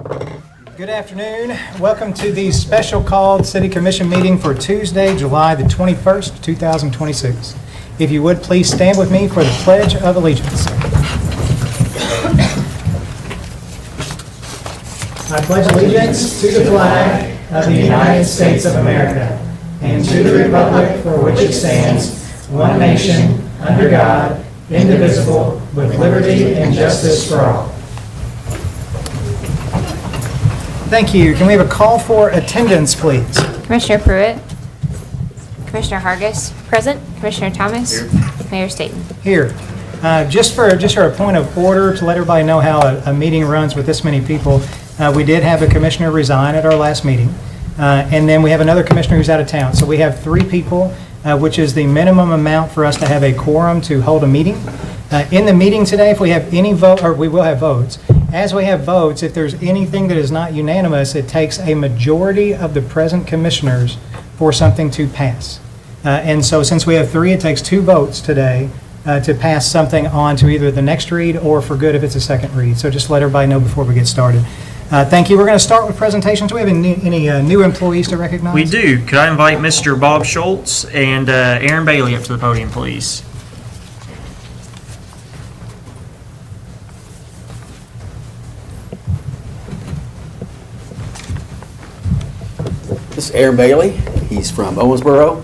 Good afternoon. Welcome to the special called City Commission meeting for Tuesday, July the 21st, 2026. If you would, please stand with me for the Pledge of Allegiance. I pledge allegiance to the flag of the United States of America and to the republic for which it stands, one nation, under God, indivisible, with liberty and justice for all. Thank you. Can we have a call for attendance, please? Commissioner Pruitt, Commissioner Hargis, present. Commissioner Thomas, here. Mayor Staten. Here. Just for a point of order, to let everybody know how a meeting runs with this many people, we did have a commissioner resign at our last meeting, and then we have another commissioner who's out of town. So we have 3 people, which is the minimum amount for us to have a quorum to hold a meeting. In the meeting today, if we have any vote, or we will have votes. As we have votes, if there's anything that is not unanimous, it takes a majority of the present commissioners for something to pass. And so since we have 3, it takes 2 votes today to pass something on to either the next read or for good if it's a second read. So just let everybody know before we get started. Thank you. We're going to start with presentations. Do we have any new employees to recognize? We do. Could I invite Mr. Bob Schultz and Aaron Bailey up to the podium, please? This is Aaron Bailey. He's from Owensboro.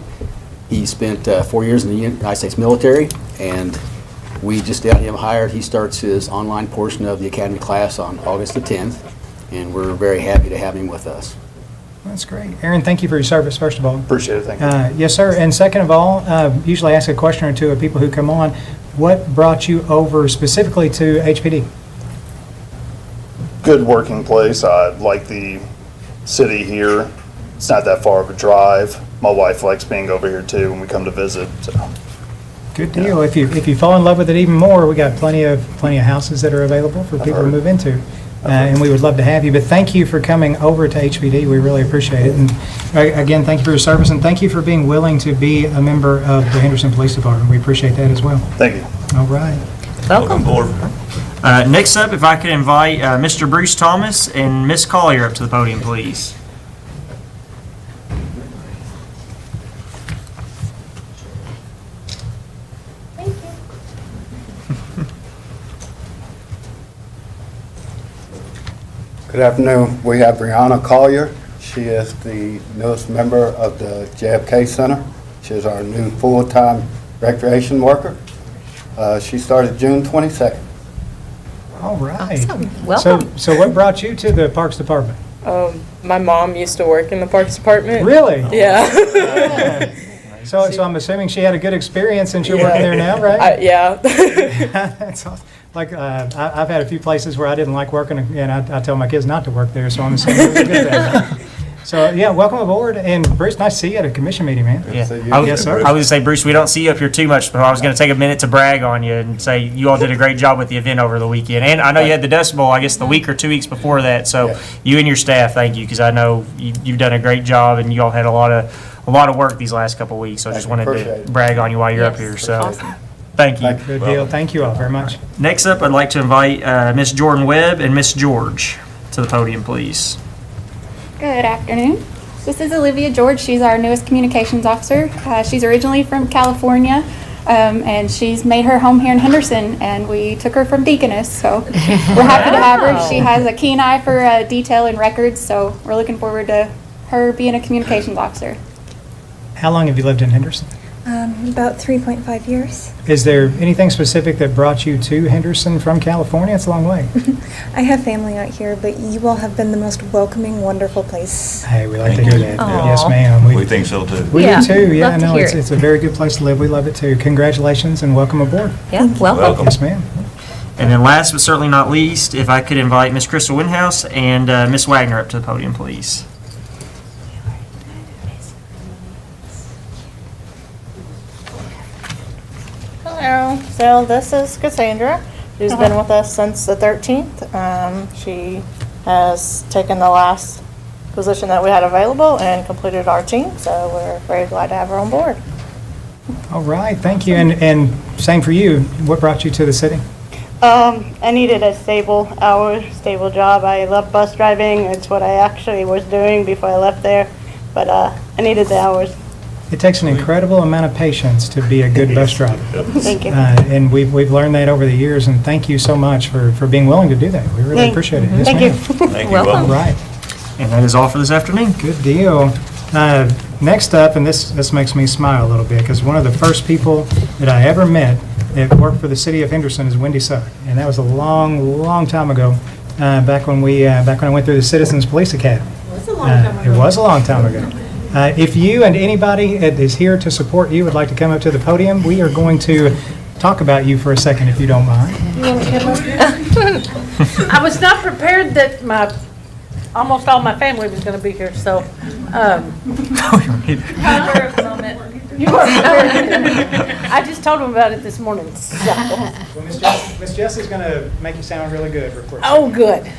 He spent 4 years in the United States military, and we just got him hired. He starts his online portion of the academy class on August the 10th, and we're very happy to have him with us. That's great. Aaron, thank you for your service, first of all. Appreciate it. Thank you. Yes, sir. And second of all, usually ask a question or two of people who come on. What brought you over specifically to HPD? Good working place. I like the city here. It's not that far of a drive. My wife likes being over here too when we come to visit. So. Good deal. If you fall in love with it even more, we got plenty of houses that are available for people to move into, and we would love to have you. But thank you for coming over to HPD. We really appreciate it. And again, thank you for your service, and thank you for being willing to be a member of the Henderson Police Department. We appreciate that as well. Thank you. All right. Welcome. Next up, if I could invite Mr. Bruce Thomas and Miss Collier up to the podium, please. Good afternoon. We have Brianna Collier. She is the newest member of the JFK Center. She is our new full-time recreation worker. She started June 22nd. All right. Awesome. Welcome. So what brought you to the Parks Department? My mom used to work in the Parks Department. Really? Yeah. Yeah. So I'm assuming she had a good experience and you're working there now, right? Yeah. That's awesome. Like, I've had a few places where I didn't like working, and I tell my kids not to work there, so I'm assuming it was a good thing. So, yeah, welcome aboard. And Bruce, nice to see you at a commission meeting, man. Yeah. So you- Yes, sir. I was going to say, Bruce, we don't see you up here too much, but I was going to take a minute to brag on you and say you all did a great job with the event over the weekend. And I know you had the Dust Bowl, I guess, the week or 2 weeks before that. So Yeah. you and your staff, thank you, because I know you've done a great job, and you all had a lot of work these last couple of weeks. So I just wanted Appreciate to it. brag on you while you're up here. So thank you. Good deal. Thank you all very much. Next up, I'd like to invite Miss Jordan Webb and Miss George to the podium, please. Good afternoon. This is Olivia George. She's our newest communications officer. She's originally from California, and she's made her home here in Henderson, and we took her from Deaconess, so we're happy to have her. She has a keen eye for detail and records, so we're looking forward to her being a communications officer. How long have you lived in Henderson? About 3.5 years. Is there anything specific that brought you to Henderson from California? It's a long way. I have family out here, but you all have been the most welcoming, wonderful place. Hey, we like to hear that. Aw. Yes, ma'am. We think so too. We Yeah, do too. Yeah, love to no, hear it's it. a very good place to live. We love it too. Congratulations and welcome aboard. Yeah, welcome. Yes, ma'am. And then last but certainly not least, if I could invite Miss Crystal Winhouse and Miss Wagner up to the podium, please. Hello. So this is Cassandra, who's been with us since the 13th. She has taken the last position that we had available and completed our team, so we're very glad to have her on board. All right, thank you. And same for you. What brought you to the city? I needed a stable job. I love bus driving. It's what I actually was doing before I left there, but I needed the hours. It takes an incredible amount of patience to be a good bus driver. Thank you. And we've learned that over the years, and thank you so much for being willing to do that. We really appreciate it. Yes, Thank you. ma'am. All right. And that is all for this afternoon. Good deal. Next up, and this makes me smile a little bit, because one of the first people that I ever met that worked for the city of Henderson is Wendy Sugg. And that was a long, long time ago, back when I went through the Citizens Police Academy. It was a long time ago. It was a long time ago. If you and anybody that is here to support you would like to come up to the podium, we are going to talk about you for a second, if you don't mind. I was not prepared that almost all my family was going to be here, so. You were I just told them about it this morning. So. Well, Miss Jessie's going to make you sound really good. Oh, good.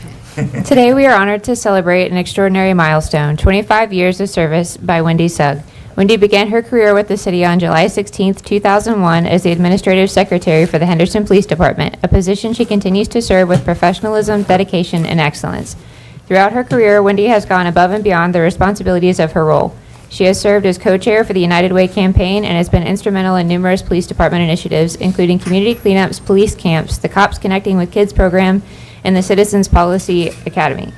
Today, we are honored to celebrate an extraordinary milestone, 25 years of service by Wendy Sugg. Wendy began her career with the city on July 16, 2001 as the Administrative Secretary for the Henderson Police Department, a position she continues to serve with professionalism, dedication, and excellence. Throughout her career, Wendy has gone above and beyond the responsibilities of her role. She has served as co-chair for the United Way campaign and has been instrumental in numerous police department initiatives, including community cleanups, police camps, the Cops Connecting with Kids program, and the Citizens Policy Academy.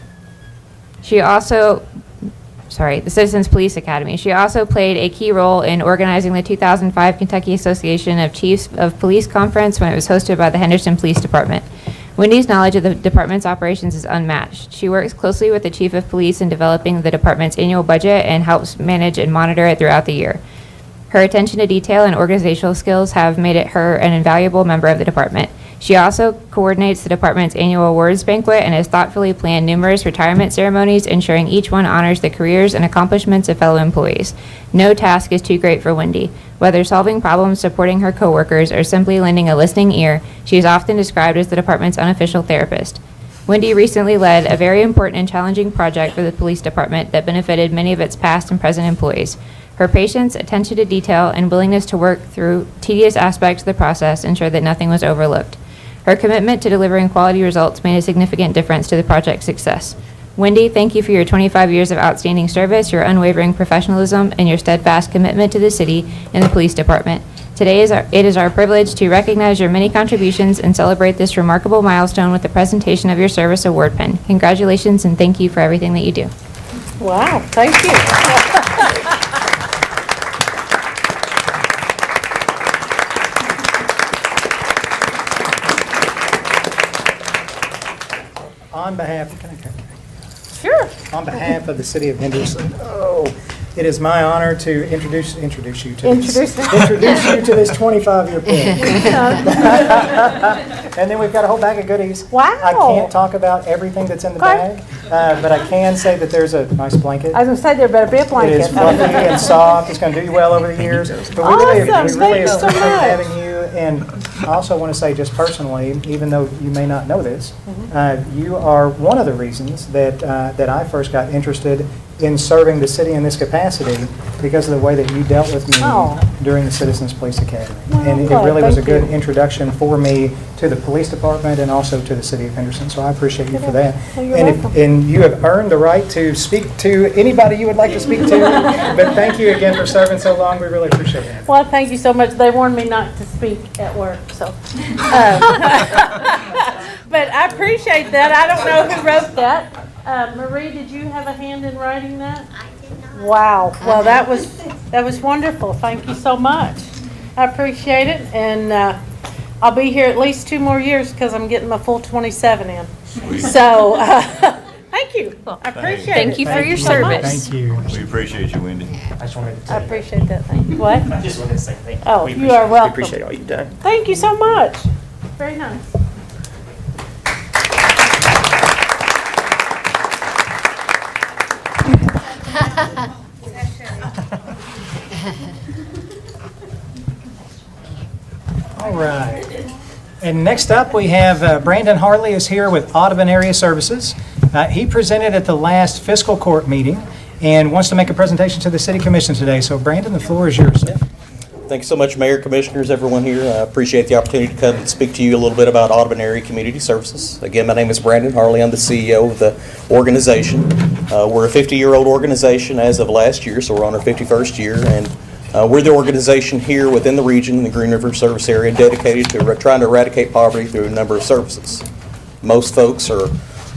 The Citizens Police Academy. She also played a key role in organizing the 2005 Kentucky Association of Chiefs of Police Conference when it was hosted by the Henderson Police Department. Wendy's knowledge of the department's operations is unmatched. She works closely with the Chief of Police in developing the department's annual budget and helps manage and monitor it throughout the year. Her attention to detail and organizational skills have made her an invaluable member of the department. She also coordinates the department's annual awards banquet and has thoughtfully planned numerous retirement ceremonies, ensuring each one honors the careers and accomplishments of fellow employees. No task is too great for Wendy. Whether solving problems, supporting her coworkers, or simply lending a listening ear, she is often described as the department's unofficial therapist. Wendy recently led a very important and challenging project for the police department that benefited many of its past and present employees. Her patience, attention to detail, and willingness to work through tedious aspects of the process ensured that nothing was overlooked. Her commitment to delivering quality results made a significant difference to the project's success. Wendy, thank you for your 25 years of outstanding service, your unwavering professionalism, and your steadfast commitment to the city and the police department. Today it is our privilege to recognize your many contributions and celebrate this remarkable milestone with the presentation of your service award pin. Congratulations and thank you for everything that you do. Wow, thank you. On behalf, Sure. on behalf of the city of Henderson, it is my honor to introduce you to this 25-year pin. And then we've got a whole bag of goodies. Wow. I can't talk about everything that's in the Okay. bag, but I can say that there's a nice blanket. I was going to say there better be a It blanket. is fluffy and soft. It's going to do you well over the years. But we really Awesome. Thank you so appreciate much. having you. And I also want to say, just personally, even though you may not know this, you are one of the reasons that I first got interested in serving the city in this capacity, because of the way that you dealt with me Oh. during the Citizens Police Academy. Well, And it good. really was a Thank good you. introduction for me to the police department and also to the city of Henderson. So I appreciate you for that. Well, you're And welcome. and you have earned the right to speak to anybody you would like to speak to. But thank you again for serving so long. We really appreciate it. Well, thank you so much. They warned me not to speak at work, so. But I appreciate that. I don't know who wrote that. Marie, did you have a hand in writing that? I did not. Wow. Well, that was wonderful. Thank you so much. I appreciate it, and I'll be here at least 2 more years because I'm getting my full 27 in. So, thank you. I appreciate it. Thank you for your so much. service. Thank you. We appreciate you, Wendy. I just wanted to I appreciate that. Thank you. What? I just wanted to say thank you. Oh, We you appreciate are it. welcome. We appreciate all you've done. Thank you so much. Very nice. All right. And next up, we have Brandon Hartley is here with Audubon Area Services. He presented at the last fiscal court meeting and wants to make a presentation to the City Commission today. So Brandon, the floor is yours. Thank you so much, Mayor, Commissioners, everyone here. I appreciate the opportunity to come and speak to you a little bit about Audubon Area Community Services. Again, my name is Brandon Harley. I'm the CEO of the organization. We're a 50-year-old organization as of last year, so we're on our 51st year, and we're the organization here within the region, the Green River Service Area, dedicated to trying to eradicate poverty through a number of services. Most folks are,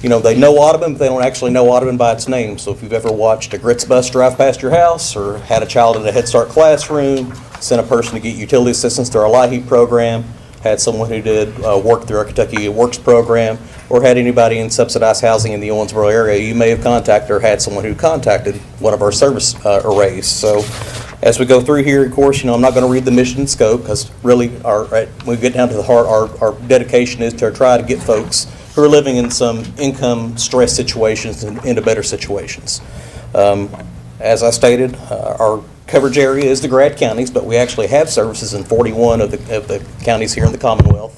they know Audubon, but they don't actually know Audubon by its name. So if you've ever watched a grits bus drive past your house, or had a child in a Head Start classroom, sent a person to get utility assistance through our LIHEAP program, had someone who did work through our Kentucky Works program, or had anybody in subsidized housing in the Owensboro area, you may have contacted or had someone who contacted one of our service arrays. So as we go through here, of course, I'm not going to read the mission and scope, because really, when we get down to the heart, our dedication is to try to get folks who are living in some income stress situations into better situations. As I stated, our coverage area is the Grad counties, but we actually have services in 41 of the counties here in the Commonwealth.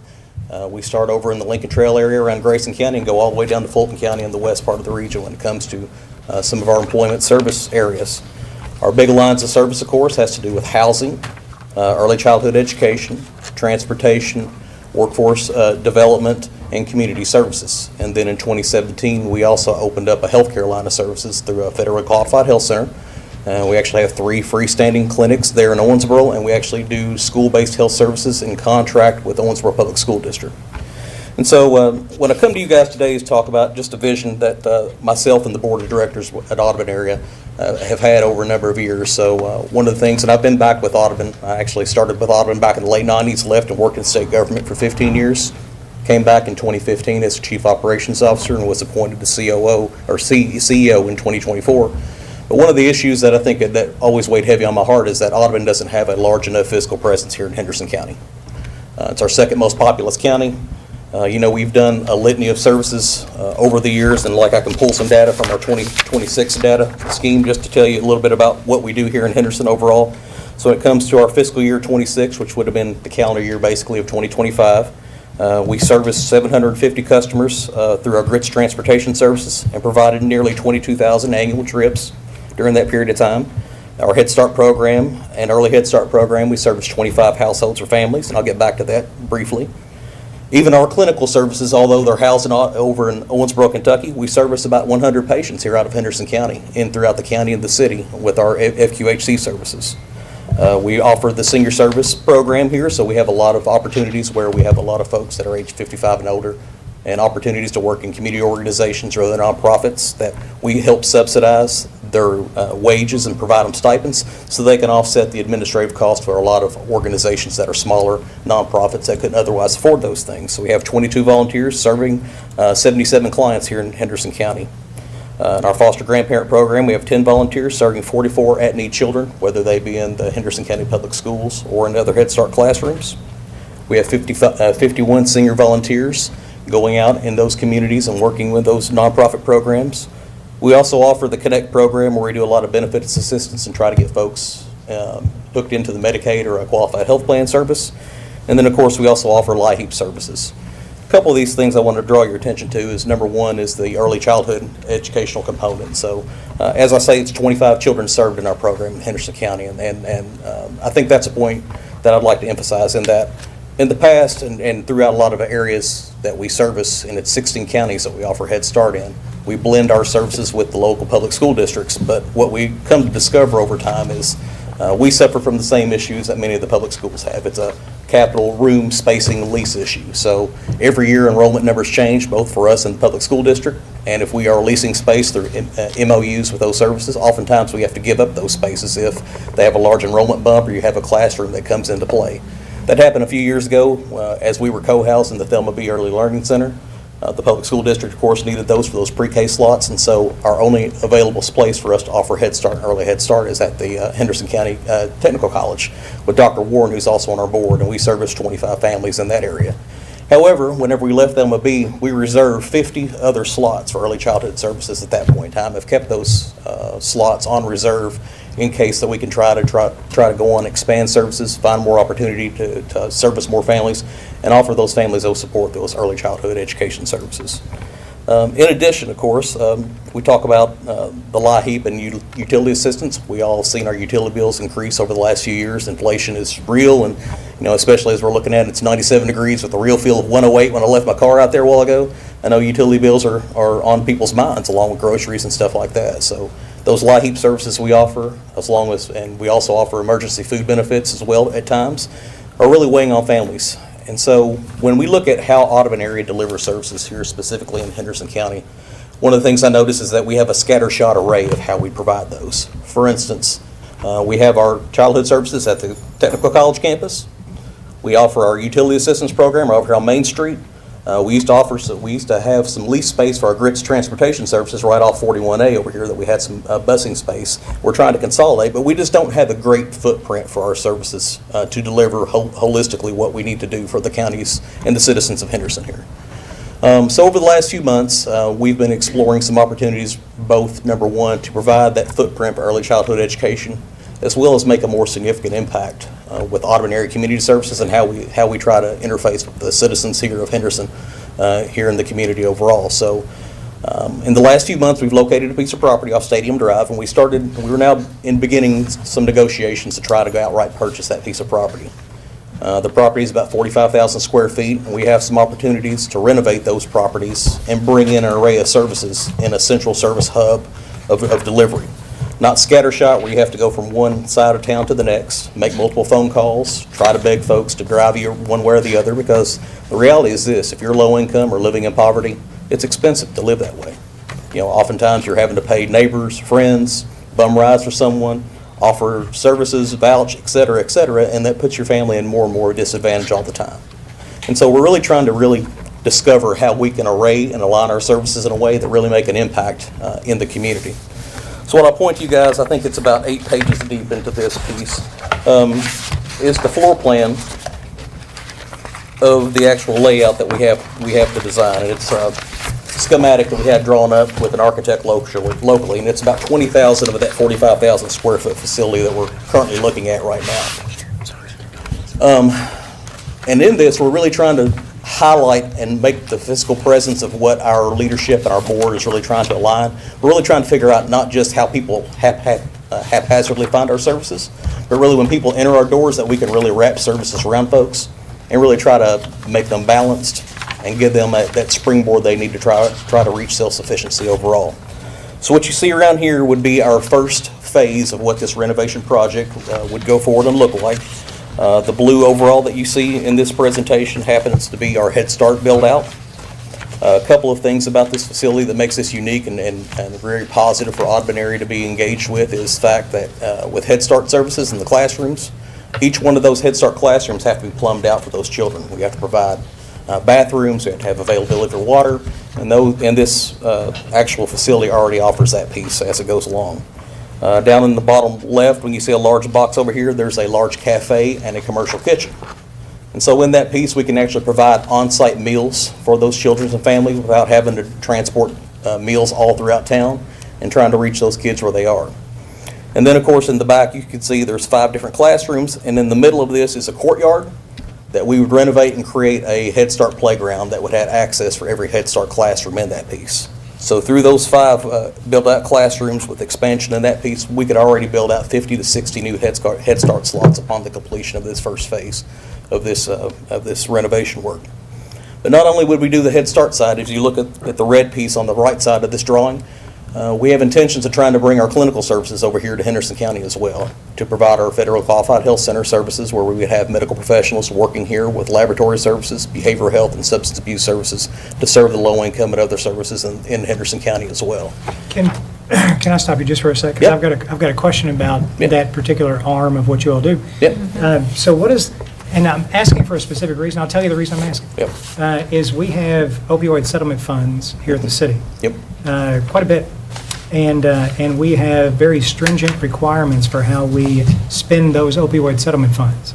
We start over in the Lincoln Trail area around Grayson County and go all the way down to Fulton County in the west part of the region when it comes to some of our employment service areas. Our big lines of service, of course, has to do with housing, early childhood education, transportation, workforce development, and community services. And then in 2017, we also opened up a healthcare line of services through a federally qualified health center. We actually have 3 freestanding clinics there in Owensboro, and we actually do school-based health services in contract with Owensboro Public School District. And so when I come to you guys today is talk about just a vision that myself and the board of directors at Audubon area have had over a number of years. So one of the things, and I've been back with Audubon, I actually started with Audubon back in the late 90s, left and worked in state government for 15 years. Came back in 2015 as Chief Operations Officer and was appointed to CEO in 2024. But one of the issues that I think that always weighed heavy on my heart is that Audubon doesn't have a large enough physical presence here in Henderson County. It's our second most populous county. We've done a litany of services over the years, and I can pull some data from our 2026 data scheme just to tell you a little bit about what we do here in Henderson overall. So when it comes to our fiscal year 26, which would have been the calendar year basically of 2025, we serviced 750 customers through our GRITS transportation services and provided nearly 22,000 annual trips during that period of time. Our Head Start program and early Head Start program, we serviced 25 households or families, and I'll get back to that briefly. Even our clinical services, although they're housed over in Owensboro, Kentucky, we service about 100 patients here out of Henderson County and throughout the county and the city with our FQHC services. We offer the senior service program here, so we have a lot of opportunities where we have a lot of folks that are age 55 and older, and opportunities to work in community organizations or other nonprofits that we help subsidize their wages and provide them stipends so they can offset the administrative costs for a lot of organizations that are smaller nonprofits that couldn't otherwise afford those things. So we have 22 volunteers serving 77 clients here in Henderson County. In our foster grandparent program, we have 10 volunteers serving 44 at-need children, whether they be in the Henderson County Public Schools or in other Head Start classrooms. We have 51 senior volunteers going out in those communities and working with those nonprofit programs. We also offer the Connect program, where we do a lot of benefits assistance and try to get folks hooked into the Medicaid or a qualified health plan service. And then, of course, we also offer LIHEAP services. A couple of these things I want to draw your attention to is, number one is the early childhood educational component. So as I say, it's 25 children served in our program in Henderson County, and I think that's a point that I'd like to emphasize, in that in the past and throughout a lot of areas that we service, and it's 16 counties that we offer Head Start in, we blend our services with the local public school districts. But what we come to discover over time is we suffer from the same issues that many of the public schools have. It's a capital room spacing lease issue. So every year enrollment numbers change, both for us and the public school district. And if we are leasing space through MOUs with those services, oftentimes we have to give up those spaces if they have a large enrollment bump or you have a classroom that comes into play. That happened a few years ago as we were co-housing the Thelma B. Early Learning Center. The public school district, of course, needed those for those pre-K slots, and so our only available place for us to offer Head Start and early Head Start is at the Henderson County Technical College with Dr. Warren, who's also on our board, and we service 25 families in that area. However, whenever we left Thelma B, we reserved 50 other slots for early childhood services at that point in time. Have kept those slots on reserve in case that we can try to go on, expand services, find more opportunity to service more families, and offer those families those support, those early childhood education services. In addition, of course, we talk about the LIHEAP and utility assistance. We all seen our utility bills increase over the last few years. Inflation is real, and especially as we're looking at it's 97 degrees with a real feel of 108 when I left my car out there a while ago. I know utility bills are on people's minds, along with groceries and stuff like that. So those LIHEAP services we offer, and we also offer emergency food benefits as well at times, are really weighing on families. And so when we look at how Audubon area delivers services here, specifically in Henderson County, one of the things I notice is that we have a scattershot array of how we provide those. For instance, we have our childhood services at the Technical College campus. We offer our utility assistance program over here on Main Street. We used to have some lease space for our Grits transportation services right off 41A over here that we had some busing space. We're trying to consolidate, but we just don't have a great footprint for our services to deliver holistically what we need to do for the counties and the citizens of Henderson here. So over the last few months, we've been exploring some opportunities, both, number one, to provide that footprint for early childhood education, as well as make a more significant impact with Audubon area community services and how we try to interface with the citizens here of Henderson, here in the community overall. So in the last few months, we've located a piece of property off Stadium Drive, and we were now beginning some negotiations to try to outright purchase that piece of property. The property is about 45,000 square feet, and we have some opportunities to renovate those properties and bring in an array of services in a central service hub of delivery. Not scattershot where you have to go from one side of town to the next, make multiple phone calls, try to beg folks to drive you one way or the other, because the reality is this: if you're low income or living in poverty, it's expensive to live that way. Oftentimes you're having to pay neighbors, friends, bum rides for someone, offer services, vouch, et cetera, and that puts your family in more and more disadvantage all the time. And so we're really trying to discover how we can array and align our services in a way that really make an impact in the community. So what I'll point to you guys, I think it's about 8 pages deep into this piece, is the floor plan of the actual layout that we have to design. And it's a schematic that we had drawn up with an architect locally, and it's about 20,000 of that 45,000 square foot facility that we're currently looking at right now. And in this, we're really trying to highlight and make the physical presence of what our leadership and our board is really trying to align. We're really trying to figure out not just how people haphazardly find our services, but really when people enter our doors, that we can really wrap services around folks and really try to make them balanced and give them that springboard they need to try to reach self-sufficiency overall. So what you see around here would be our first phase of what this renovation project would go forward and look like. The blue overall that you see in this presentation happens to be our Head Start build-out. A couple of things about this facility that makes this unique and very positive for Audubon area to be engaged with is the fact that with Head Start services in the classrooms, each one of those Head Start classrooms have to be plumbed out for those children. We have to provide bathrooms, we have to have availability for water, and this actual facility already offers that piece as it goes along. Down in the bottom left, when you see a large box over here, there's a large cafe and a commercial kitchen. And so in that piece, we can actually provide on-site meals for those children and families without having to transport meals all throughout town and trying to reach those kids where they are. And then, of course, in the back, you can see there's 5 different classrooms, and in the middle of this is a courtyard that we would renovate and create a Head Start playground that would have access for every Head Start classroom in that piece. So through those 5 built-out classrooms with expansion in that piece, we could already build out 50 to 60 new Head Start slots upon the completion of this first phase of this renovation work. But not only would we do the Head Start side, if you look at the red piece on the right side of this drawing, we have intentions of trying to bring our clinical services over here to Henderson County as well, to provide our Federal Qualified Health Center services, where we would have medical professionals working here with laboratory services, behavioral health, and substance abuse services to serve the low income and other services in Henderson County as well. Can I stop you just for a second? Yep. I've got a question about Yep. that particular arm of what you all do. Yep. So what is, and I'm asking for a specific reason, I'll tell you the reason I'm asking. Yep. Is we have opioid settlement funds here at the city. Yep. Quite a bit. And we have very stringent requirements for how we spend those opioid settlement funds.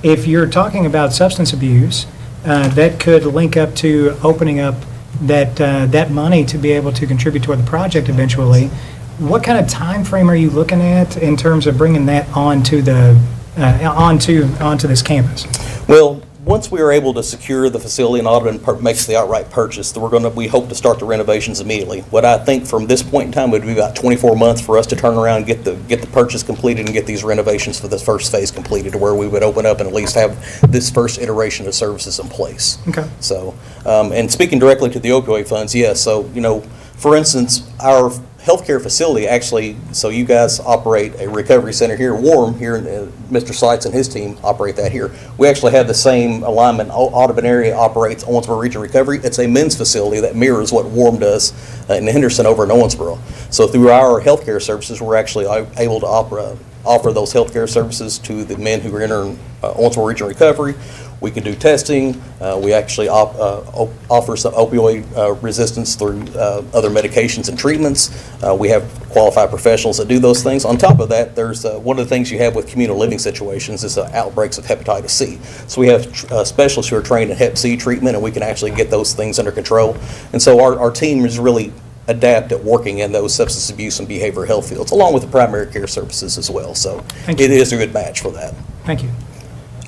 If you're talking about substance abuse, that could link up to opening up that money to be able to contribute toward the project eventually. What kind of time frame are you looking at in terms of bringing that onto this campus? Well, once we are able to secure the facility and Audubon makes the outright purchase, then we hope to start the renovations immediately. What I think from this point in time would be about 24 months for us to turn around, get the purchase completed and get these renovations for this first phase completed, to where we would open up and at least have this first iteration of services in place. Okay. So, and speaking directly to the opioid funds, yes. So, for instance, our healthcare facility actually, so you guys operate a recovery center here, Warm, here, Mr. Seitz and his team operate that here. We actually have the same alignment. Audubon area operates Owensboro Region Recovery. It's a men's facility that mirrors what Warm does in Henderson over in Owensboro. So through our healthcare services, we're actually able to offer those healthcare services to the men who are entering Owensboro Region Recovery. We can do testing. We actually offer some opioid resistance through other medications and treatments. We have qualified professionals that do those things. On top of that, there's one of the things you have with communal living situations is outbreaks of hepatitis C. So we have specialists who are trained in Hep C treatment, and we can actually get those things under control. And so our team is really adept at working in those substance abuse and behavioral health fields, along with the primary care services as well. So it is a good match for that. Thank you.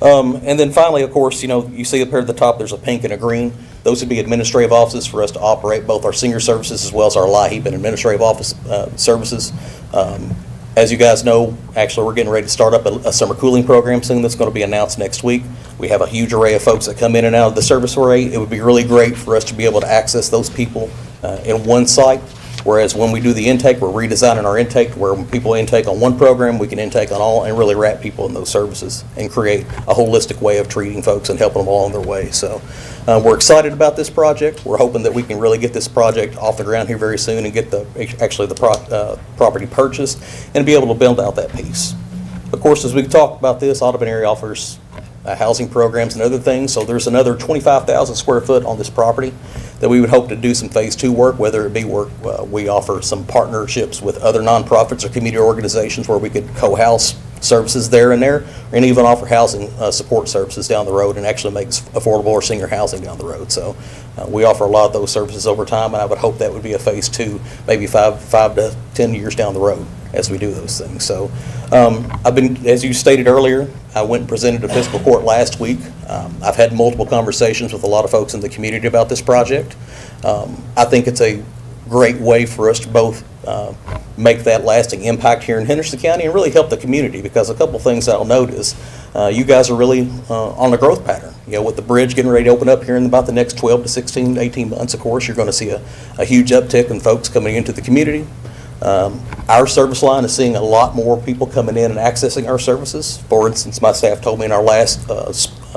And then finally, of course, you see up here at the top, there's a pink and a green. Those would be administrative offices for us to operate both our senior services as well as our LIHEAP and administrative office services. As you guys know, actually, we're getting ready to start up a summer cooling program soon that's going to be announced next week. We have a huge array of folks that come in and out of the service array. It would be really great for us to be able to access those people in one site. Whereas when we do the intake, we're redesigning our intake where when people intake on one program, we can intake on all and really wrap people in those services and create a holistic way of treating folks and helping them along their way. So we're excited about this project. We're hoping that we can really get this project off the ground here very soon and get the property purchased and be able to build out that piece. Of course, as we talk about this, Audubon area offers housing programs and other things. So there's another 25,000 square foot on this property that we would hope to do some phase 2 work, whether it be work, we offer some partnerships with other nonprofits or community organizations where we could co-house services there, and even offer housing support services down the road and actually make affordable or senior housing down the road. So we offer a lot of those services over time, and I would hope that would be a phase 2, maybe 5 to 10 years down the road as we do those things. So as you stated earlier, I went and presented to fiscal court last week. I've had multiple conversations with a lot of folks in the community about this project. I think it's a great way for us to both make that lasting impact here in Henderson County and really help the community, because a couple things that I'll note is you guys are really on a growth pattern. With the bridge getting ready to open up here in about the next 12 to 16, 18 months, of course, you're going to see a huge uptick in folks coming into the community. Our service line is seeing a lot more people coming in and accessing our services. For instance, my staff told me in our last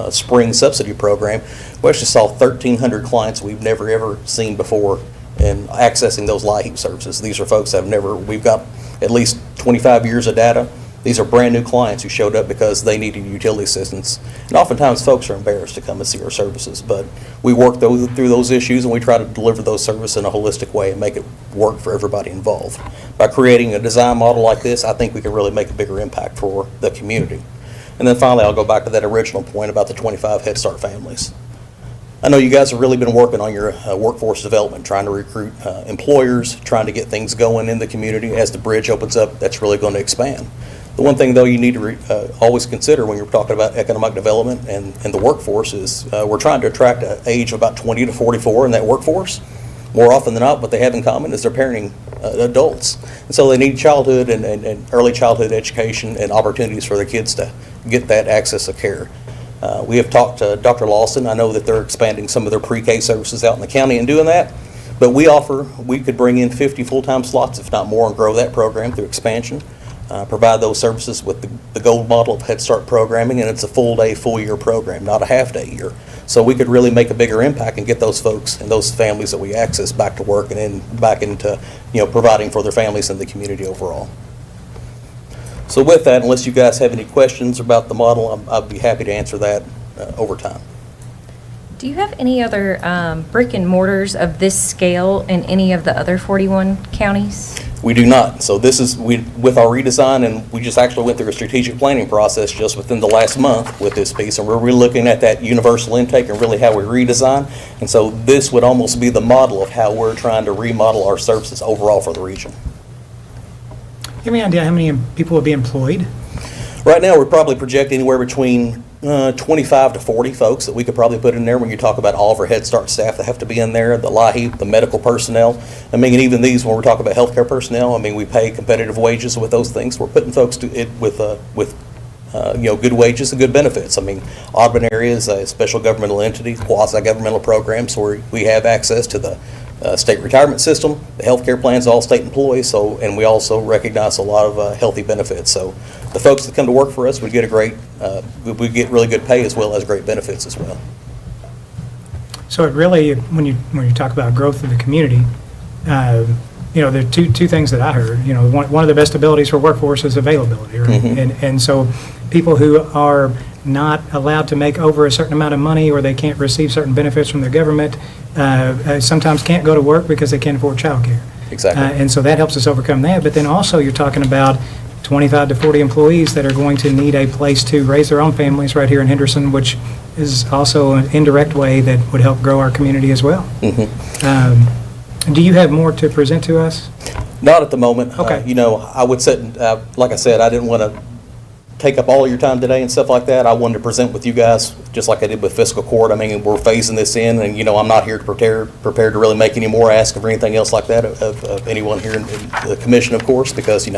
spring subsidy program, we actually saw 1,300 clients we've never ever seen before in accessing those LIHEAP services. These are folks that we've got at least 25 years of data. These are brand new clients who showed up because they needed utility assistance. And oftentimes folks are embarrassed to come and see our services, but we work through those issues and we try to deliver those services in a holistic way and make it work for everybody involved. By creating a design model like this, I think we can really make a bigger impact for the community. And then finally, I'll go back to that original point about the 25 Head Start families. I know you guys have really been working on your workforce development, trying to recruit employers, trying to get things going in the community. As the bridge opens up, that's really going to expand. The one thing, though, you need to always consider when you're talking about economic development and the workforce is we're trying to attract an age of about 20 to 44 in that workforce. More often than not, what they have in common is they're parenting adults. And so they need childhood and early childhood education and opportunities for their kids to get that access of care. We have talked to Dr. Lawson. I know that they're expanding some of their pre-K services out in the county and doing that. But we could bring in 50 full-time slots, if not more, and grow that program through expansion. Provide those services with the gold model of Head Start programming, and it's a full day, full year program, not a half day year. So we could really make a bigger impact and get those folks and those families that we access back to work and then back into providing for their families and the community overall. So with that, unless you guys have any questions about the model, I'd be happy to answer that over time. Do you have any other brick and mortars of this scale in any of the other 41 counties? We do not. So this is with our redesign, and we just actually went through a strategic planning process just within the last month with this piece, and we're really looking at that universal intake and really how we redesign. And so this would almost be the model of how we're trying to remodel our services overall for the region. You have any idea how many people will be employed? Right now, we're probably projecting anywhere between 25 to 40 folks that we could probably put in there when you talk about all of our Head Start staff that have to be in there, the LIHEAP, the medical personnel. I mean, and even these, when we're talking about healthcare personnel, I mean, we pay competitive wages with those things. We're putting folks to it with good wages and good benefits. I mean, Audubon area is a special governmental entity, quasi-governmental program, so we have access to the state retirement system, the healthcare plans, all state employees, and we also recognize a lot of healthy benefits. So the folks that come to work for us would get we get really good pay as well as great benefits as well. So it really, when you talk about growth of the community, there are two things that I heard. One of the best abilities for workforce is availability, right? Mm-hmm. And so people who are not allowed to make over a certain amount of money, or they can't receive certain benefits from their government, sometimes can't go to work because they can't afford childcare. Exactly. And so that helps us overcome that. But then also you're talking about 25 to 40 employees that are going to need a place to raise their own families right here in Henderson, which is also an indirect way that would help grow our community as well. Mm-hmm. Do you have more to present to us? Not at the moment. Okay. I would sit, like I said, I didn't want to take up all of your time today and stuff like that. I wanted to present with you guys, just like I did with fiscal court. I mean, we're phasing this in, and, I'm not here to prepared to really make any more ask or anything else like that of anyone here in the commission, of course, because,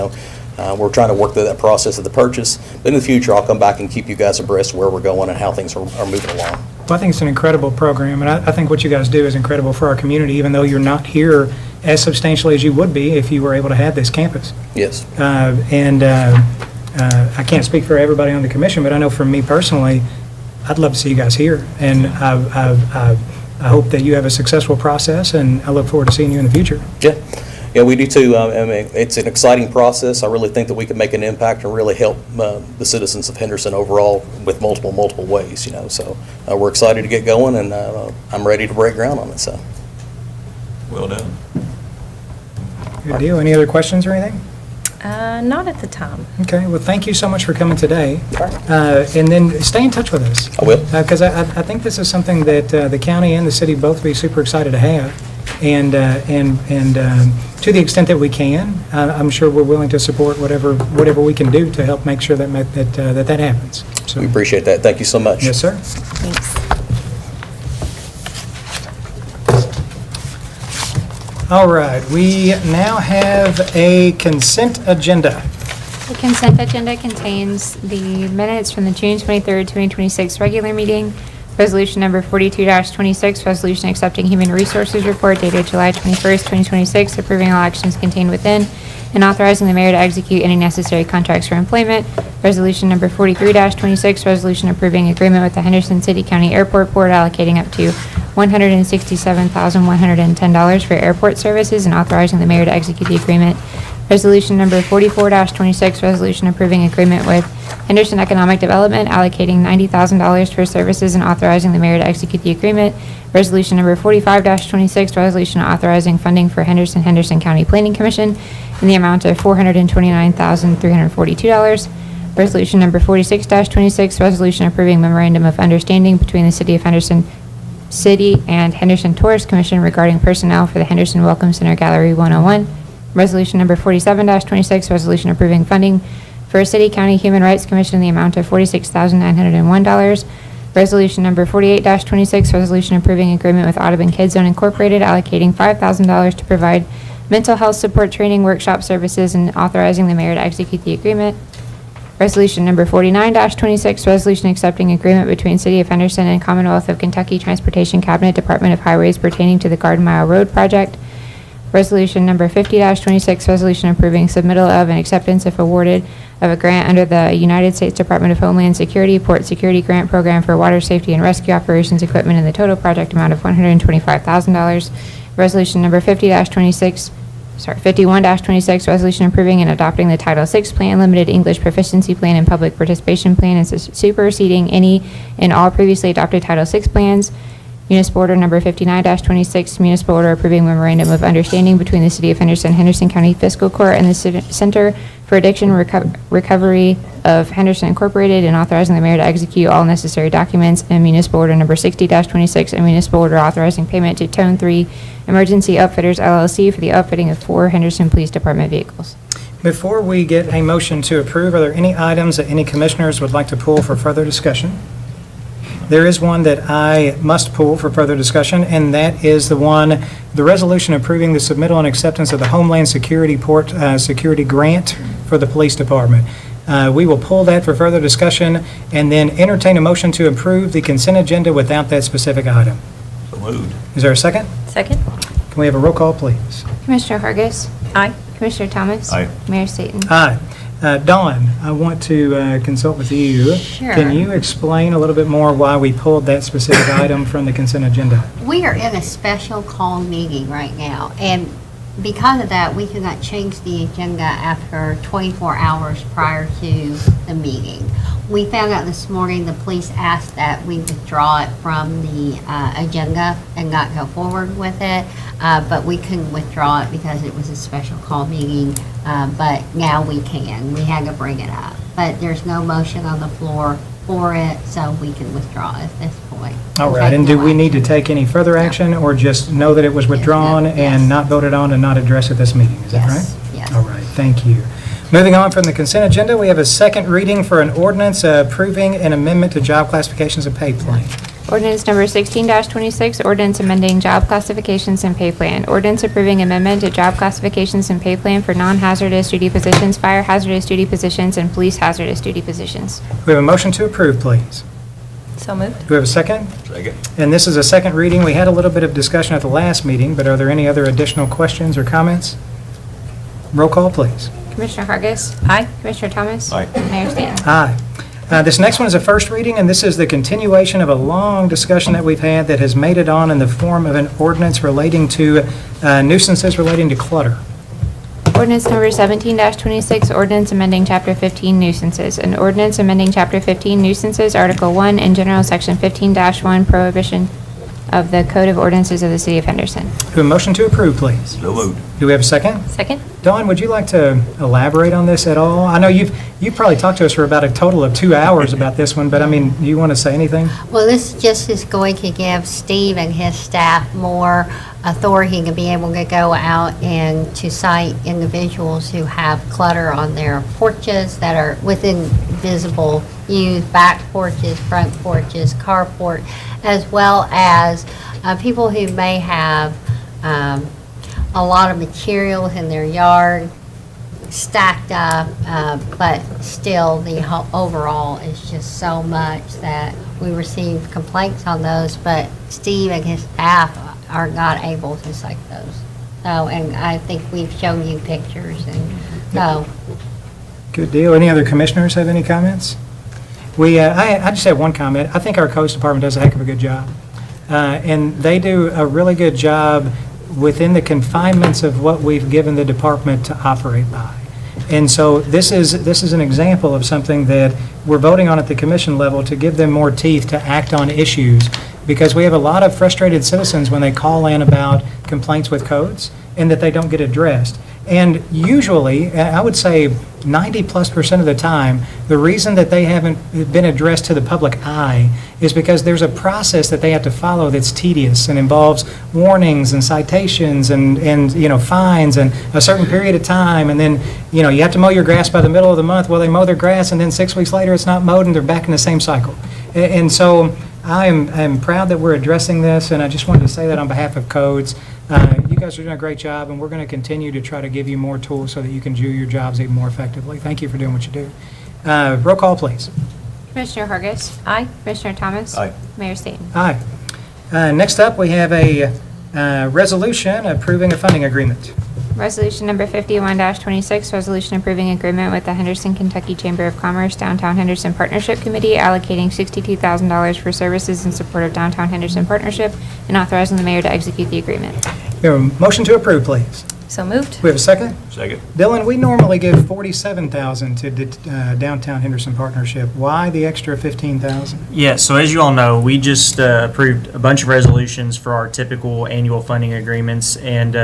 we're trying to work through that process of the purchase. But in the future, I'll come back and keep you guys abreast of where we're going and how things are moving along. Well, I think it's an incredible program, and I think what you guys do is incredible for our community, even though you're not here as substantially as you would be if you were able to have this campus. Yes. I can't speak for everybody on the commission, but I know for me personally, I'd love to see you guys here, and I hope that you have a successful process, and I look forward to seeing you in the future. Yeah, we do too. I mean, it's an exciting process. I really think that we can make an impact and really help the citizens of Henderson overall with multiple ways, So we're excited to get going, and I'm ready to break ground on it, so. Well done. Good deal. Any other questions or anything? Not at the time. Okay, well, thank you so much for coming today. And then stay in touch with us. I will. Because I think this is something that the county and the city both be super excited to have. And to the extent that we can, I'm sure we're willing to support whatever we can do to help make sure that happens. So, We appreciate that. Thank you so much. yes, sir. Thanks. All right, we now have a consent agenda. The consent agenda contains the minutes from the June 23rd, 2026 regular meeting, resolution number 42-26, resolution accepting human resources report dated July 21st, 2026, approving all actions contained within, and authorizing the mayor to execute any necessary contracts for employment. Resolution number 43-26, resolution approving agreement with the Henderson City County Airport Board allocating up to $167,110 for airport services and authorizing the mayor to execute the agreement. Resolution number 44-26, resolution approving agreement with Henderson Economic Development allocating $90,000 for services and authorizing the mayor to execute the agreement. Resolution number 45-26, resolution authorizing funding for Henderson County Planning Commission in the amount of $429,342. Resolution number 46-26, resolution approving memorandum of understanding between the City of Henderson City and Henderson Tourist Commission regarding personnel for the Henderson Welcome Center Gallery 101. Resolution number 47-26, resolution approving funding for a City County Human Rights Commission in the amount of $46,901. Resolution number 48-26, resolution approving agreement with Audubon Kids Zone Incorporated allocating $5,000 to provide mental health support training workshop services and authorizing the mayor to execute the agreement. Resolution number 49-26, resolution accepting agreement between City of Henderson and Commonwealth of Kentucky Transportation Cabinet Department of Highways pertaining to the Garden Mile Road project. Resolution number 50-26, resolution approving submittal of and acceptance if awarded of a grant under the United States Department of Homeland Security Port Security Grant Program for water safety and rescue operations equipment in the total project amount of $125,000. Resolution number 51-26, resolution approving and adopting the Title VI Plan, Limited English Proficiency Plan, and Public Participation Plan, and superseding any and all previously adopted Title VI plans. Municipal Order number 59-26, municipal order approving memorandum of understanding between the City of Henderson, Henderson County Fiscal Court, and the Center for Addiction Recovery of Henderson Incorporated, and authorizing the mayor to execute all necessary documents. And Municipal Order number 60-26, a municipal order authorizing payment to Tone 3 Emergency Outfitters LLC for the outfitting of 4 Henderson Police Department vehicles. Before we get a motion to approve, are there any items that any commissioners would like to pull for further discussion? There is one that I must pull for further discussion, and that is the resolution approving the submittal and acceptance of the Homeland Security Port Security Grant for the Police Department. We will pull that for further discussion and then entertain a motion to approve the consent agenda without that specific item. So moved. Is there a second? Second? Can we have a roll call, please? Commissioner Hargis. Aye. Commissioner Thomas. Aye. Mayor Staten. Aye. Dawn, I want to consult with you. Sure. Can you explain a little bit more why we pulled that specific item from the consent agenda? We are in a special call meeting right now, and because of that, we cannot change the agenda after 24 hours prior to the meeting. We found out this morning the police asked that we withdraw it from the agenda and not go forward with it, but we couldn't withdraw it because it was a special call meeting, but now we can. We had to bring it up. But there's no motion on the floor for it, so we can withdraw at this point. All right, and do we need to take any further action or just know that it was withdrawn and not voted on and not addressed at this meeting? Is that right? Yes. All right, thank you. Moving on from the consent agenda, we have a second reading for an ordinance approving an amendment to job classifications and pay plan. Ordinance number 16-26, ordinance amending job classifications and pay plan. Ordinance approving amendment to job classifications and pay plan for non-hazardous duty positions, fire hazardous duty positions, and police hazardous duty positions. We have a motion to approve, please. So moved. Do we have a second? Second. And this is a second reading. We had a little bit of discussion at the last meeting, but are there any other additional questions or comments? Roll call, please. Commissioner Hargis. Aye. Commissioner Thomas. Aye. Mayor Staten. Aye. This next one is a first reading, and this is the continuation of a long discussion that we've had that has made it on in the form of an ordinance relating to nuisances relating to clutter. Ordinance number 17-26, ordinance amending Chapter 15 nuisances. An ordinance amending Chapter 15 nuisances, Article 1, in general, Section 15-1, prohibition of the Code of Ordinances of the City of Henderson. Do we have a motion to approve, please? So moved. Do we have a second? Second? Dawn, would you like to elaborate on this at all? I know you've probably talked to us for about a total of 2 hours about this one, but I mean, do you want to say anything? Well, this just is going to give Steve and his staff more authority to be able to go out and to cite individuals who have clutter on their porches that are within visible view, back porches, front porches, carport, as well as people who may have a lot of materials in their yard stacked up, but still the overall is just so much that we receive complaints on those, but Steve and his staff are not able to cite those. So, and I think we've shown you pictures, and so. Good deal. Any other commissioners have any comments? I just have one comment. I think our codes department does a heck of a good job. And they do a really good job within the confinements of what we've given the department to operate by. And so this is an example of something that we're voting on at the commission level to give them more teeth to act on issues, because we have a lot of frustrated citizens when they call in about complaints with codes and that they don't get addressed. And usually, I would say 90+% of the time, the reason that they haven't been addressed to the public eye is because there's a process that they have to follow that's tedious and involves warnings and citations and fines and a certain period of time. And then, you have to mow your grass by the middle of the month. Well, they mow their grass and then 6 weeks later it's not mowed and they're back in the same cycle. And so I'm proud that we're addressing this, and I just wanted to say that on behalf of Codes. You guys are doing a great job, and we're going to continue to try to give you more tools so that you can do your jobs even more effectively. Thank you for doing what you do. Roll call, please. Commissioner Hargis. Aye. Commissioner Thomas. Aye. Mayor Staten. Aye. Next up, we have a resolution approving a funding agreement. Resolution number 51-26, resolution approving agreement with the Henderson, Kentucky Chamber of Commerce Downtown Henderson Partnership Committee allocating $62,000 for services in support of Downtown Henderson Partnership and authorizing the mayor to execute the agreement. We have a motion to approve, please. So moved. We have a second? Second. Dylan, we normally give $47,000 to Downtown Henderson Partnership. Why the extra $15,000? Yeah, so as you all know, we just approved a bunch of resolutions for our typical annual funding agreements, and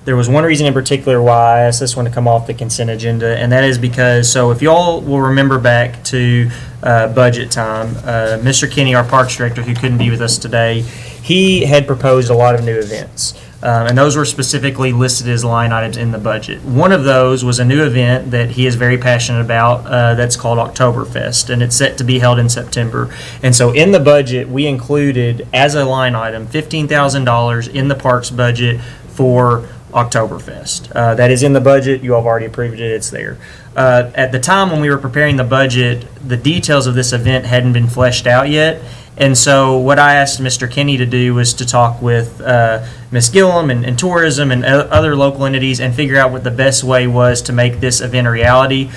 there was one reason in particular why I asked this one to come off the consent agenda, and that is because, so if y'all will remember back to budget time, Mr. Kenny, our Parks Director, who couldn't be with us today, he had proposed a lot of new events. And those were specifically listed as line items in the budget. One of those was a new event that he is very passionate about that's called Oktoberfest, and it's set to be held in September. And so in the budget, we included as a line item $15,000 in the parks budget for Oktoberfest. That is in the budget. You all have already approved it. It's there. At the time when we were preparing the budget, the details of this event hadn't been fleshed out yet. And so what I asked Mr. Kinney to do was to talk with Ms. Gillum and tourism and other local entities and figure out what the best way was to make this event a reality.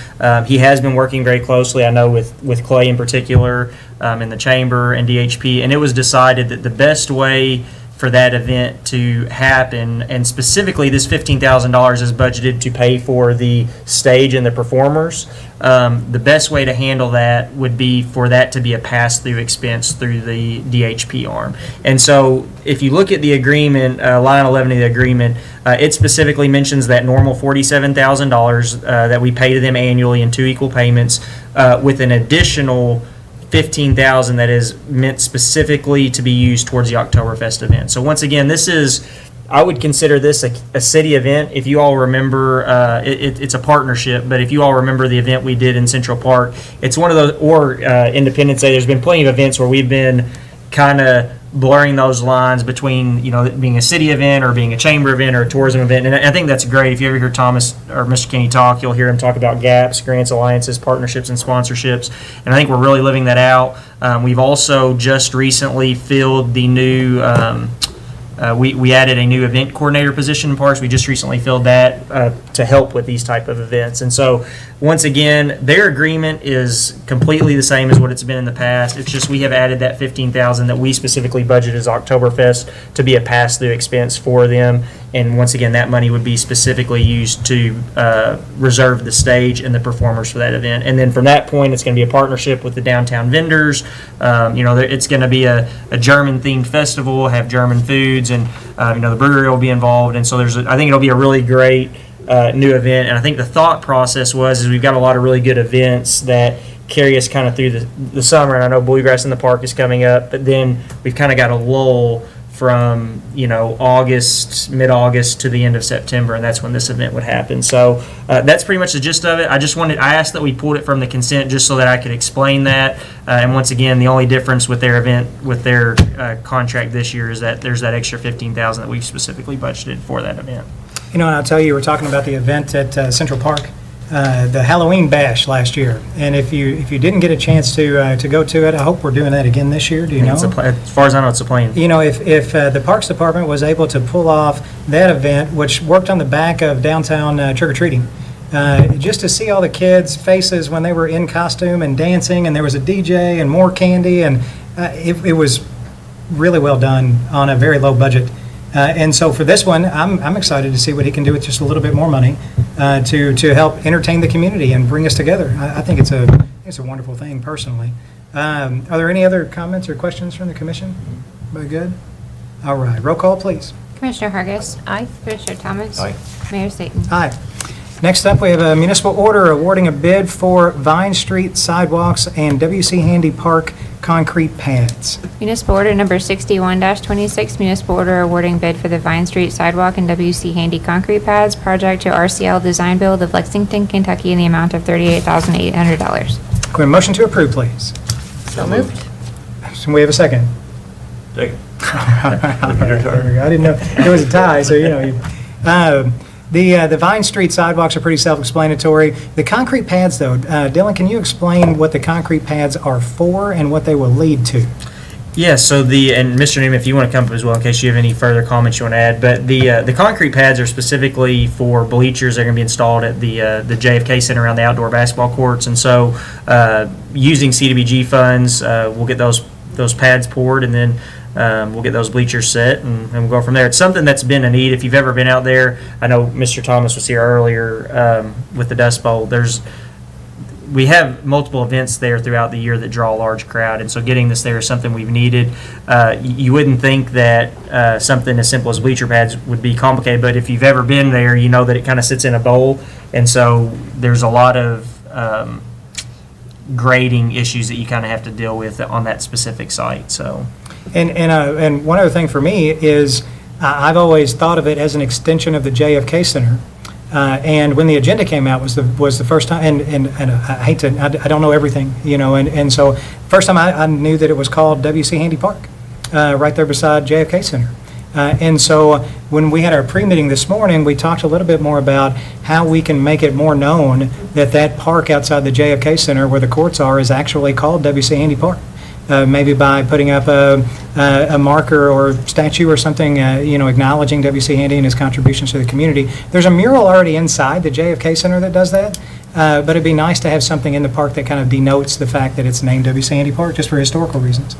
He has been working very closely, I know, with Clay in particular, in the chamber and DHP, and it was decided that the best way for that event to happen, and specifically this $15,000 is budgeted to pay for the stage and the performers. The best way to handle that would be for that to be a pass-through expense through the DHP arm. And so if you look at the agreement, line 11 of the agreement, it specifically mentions that normal $47,000 that we pay to them annually in 2 equal payments, with an additional $15,000 that is meant specifically to be used towards the Oktoberfest event. So once again, this is, I would consider this a city event. If you all remember, it's a partnership, but if you all remember the event we did in Central Park, it's one of those, or Independence Day, there's been plenty of events where we've been kind of blurring those lines between, you know, it being a city event or being a chamber event or a tourism event. And I think that's great. If you ever hear Thomas or Mr. Kinney talk, you'll hear him talk about gaps, grants, alliances, partnerships, and sponsorships. And I think we're really living that out. We've also just recently filled the new, we added a new event coordinator position in Parks. We just recently filled that to help with these type of events. And so, once again, their agreement is completely the same as what it's been in the past. It's just we have added that $15,000 that we specifically budgeted as Oktoberfest to be a pass-through expense for them. And once again, that money would be specifically used to reserve the stage and the performers for that event. And then from that point, it's going to be a partnership with the downtown vendors. It's going to be a German-themed festival, have German foods, and the brewery will be involved. And so I think it'll be a really great new event. And I think the thought process is we've got a lot of really good events that carry us kind of through the summer. And I know Bluegrass in the Park is coming up, but then we've kind of got a lull from August, mid-August to the end of September, and that's when this event would happen. So that's pretty much the gist of it. I asked that we pulled it from the consent just so that I could explain that. And once again, the only difference with their event, with their contract this year, is that there's that extra $15,000 that we've specifically budgeted for that event. And I'll tell you, we're talking about the event at Central Park, the Halloween Bash last year. And if you didn't get a chance to go to it, I hope we're doing that again this year. Do you know? As far as I know, it's a plan. If the Parks Department was able to pull off that event, which worked on the back of downtown trick-or-treating, just to see all the kids' faces when they were in costume and dancing, and there was a DJ and more candy, and it was really well done on a very low budget. And so for this one, I'm excited to see what he can do with just a little bit more money to help entertain the community and bring us together. I think it's a wonderful thing personally. Are there any other comments or questions from the commission? Very good. All right, roll call, please. Commissioner Hargis. Aye. Commissioner Thomas. Aye. Mayor Staten. Aye. Next up, we have a municipal order awarding a bid for Vine Street sidewalks and W.C. Handy Park concrete pads. Municipal order number 61-26, municipal order awarding bid for the Vine Street sidewalk and W.C. Handy concrete pads project to RCL Design Build of Lexington, Kentucky in the amount of $38,800. Can we have a motion to approve, please? So moved. So we have a second. Second. I didn't know, it was a tie, so the Vine Street sidewalks are pretty self-explanatory. The concrete pads, though, Dylan, can you explain what the concrete pads are for and what they will lead to? Yeah, so and Mr. Newman, if you want to come up as well, in case you have any further comments you want to add, but the concrete pads are specifically for bleachers that are going to be installed at the JFK Center around the outdoor basketball courts, and so using CDBG funds, we'll get those pads poured, and then we'll get those bleachers set, and we'll go from there. It's something that's been a need. If you've ever been out there, I know Mr. Thomas was here earlier with the Dust Bowl. We have multiple events there throughout the year that draw a large crowd, and so getting this there is something we've needed. You wouldn't think that something as simple as bleacher pads would be complicated, but if you've ever been there, you know that it kind of sits in a bowl, and so there's a lot of grading issues that you kind of have to deal with on that specific site. So. And one other thing for me is I've always thought of it as an extension of the JFK Center. And when the agenda came out was the first time, and I hate to, I don't know everything, and so first time I knew that it was called W.C. Handy Park, right there beside JFK Center. And so when we had our pre-meeting this morning, we talked a little bit more about how we can make it more known that that park outside the JFK Center where the courts are is actually called W.C. Handy Park. Maybe by putting up a marker or statue or something, acknowledging W.C. Handy and his contributions to the community. There's a mural already inside the JFK Center that does that, but it'd be nice to have something in the park that kind of denotes the fact that it's named W.C. Handy Park, just for historical reasons.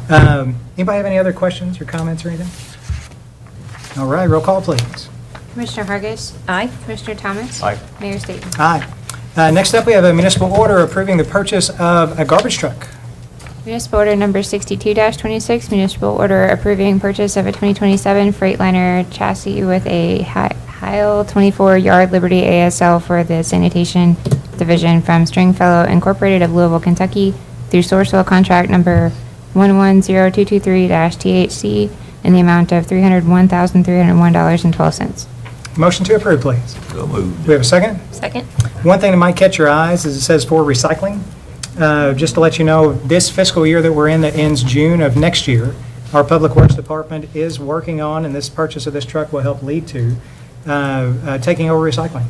Anybody have any other questions or comments or anything? All right, roll call, please. Commissioner Hargis. Aye. Commissioner Thomas. Aye. Mayor Staten. Aye. Next up, we have a municipal order approving the purchase of a garbage truck. Municipal order number 62-26, municipal order approving purchase of a 2027 Freightliner chassis with a Heil 24-yard Liberty ASL for the sanitation division from Stringfellow Incorporated of Louisville, Kentucky through Sourcewell contract number 110223-THC in the amount of $301,301.12. Motion to approve, please. So moved. Do we have a second? Second. One thing that might catch your eyes is it says for recycling. Just to let you know, this fiscal year that we're in that ends June of next year, our Public Works Department is working on, and this purchase of this truck will help lead to, taking over recycling.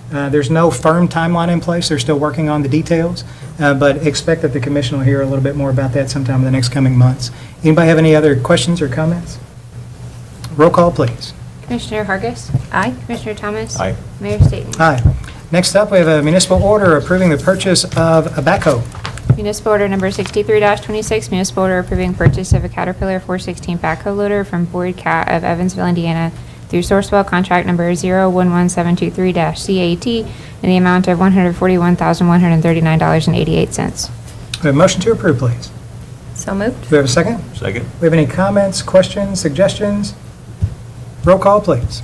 There's no firm timeline in place. They're still working on the details, but expect that the commission will hear a little bit more about that sometime in the next coming months. Anybody have any other questions or comments? Roll call, please. Commissioner Hargis. Aye. Commissioner Thomas. Aye. Mayor Staten. Aye. Next up, we have a municipal order approving the purchase of a backhoe. Municipal order number 63-26, municipal order approving purchase of a Caterpillar 416 backhoe loader from Boyd Cat of Evansville, Indiana through Sourcewell contract number 011723-CAT in the amount of $141,139.88. We have a motion to approve, please. So moved. Do we have a second? Second. We have any comments, questions, suggestions? Roll call, please.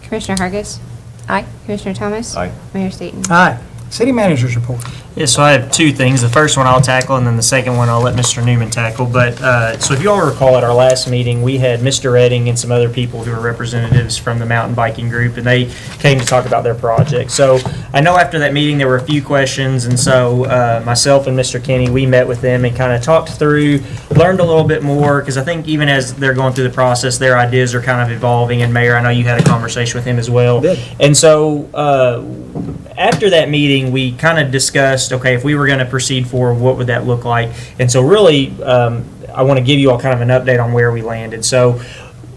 Commissioner Hargis. Aye. Commissioner Thomas. Aye. Mayor Staten. Aye. City Manager's report. Yeah, so I have two things. The first one I'll tackle, and then the second one I'll let Mr. Newman tackle. But so if you all recall at our last meeting, we had Mr. Redding and some other people who are representatives from the mountain biking group, and they came to talk about their project. So I know after that meeting there were a few questions, and so myself and Mr. Kenny, we met with them and kind of talked through, learned a little bit more, because I think even as they're going through the process, their ideas are kind of evolving. And Mayor, I know you had a conversation with him as well. Did. And so after that meeting, we kind of discussed, okay, if we were going to proceed forward, what would that look like? And so really, I want to give you all kind of an update on where we landed. So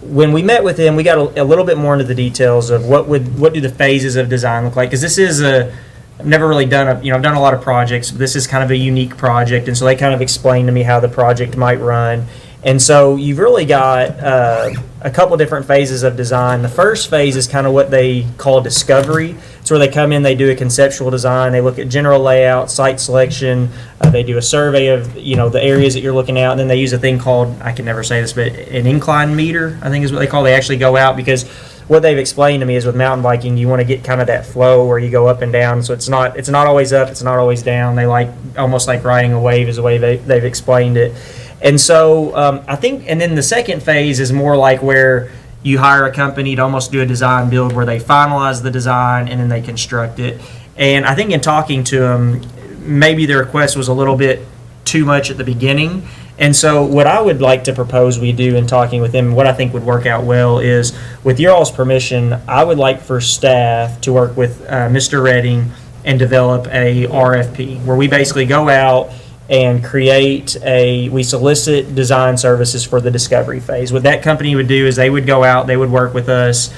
when we met with him, we got a little bit more into the details of what do the phases of design look like? Because this is I've never really done I've done a lot of projects, but this is kind of a unique project. And so they kind of explained to me how the project might run. And so you've really got a couple different phases of design. The first phase is kind of what they call discovery. It's where they come in, they do a conceptual design, they look at general layout, site selection, they do a survey of the areas that you're looking at, and then they use a thing called, I can never say this, but an incline meter, I think is what they call it. They actually go out, because what they've explained to me is with mountain biking, you want to get kind of that flow where you go up and down. So it's not always up, it's not always down. They almost like riding a wave is the way they've explained it. And so I think, and then the second phase is more like where you hire a company to almost do a design build where they finalize the design and then they construct it. And I think in talking to them, maybe the request was a little bit too much at the beginning. And so what I would like to propose we do in talking with them, what I think would work out well is, with your all's permission, I would like for staff to work with Mr. Redding and develop a RFP where we basically go out and we solicit design services for the discovery phase. What that company would do is they would go out, they would work with us,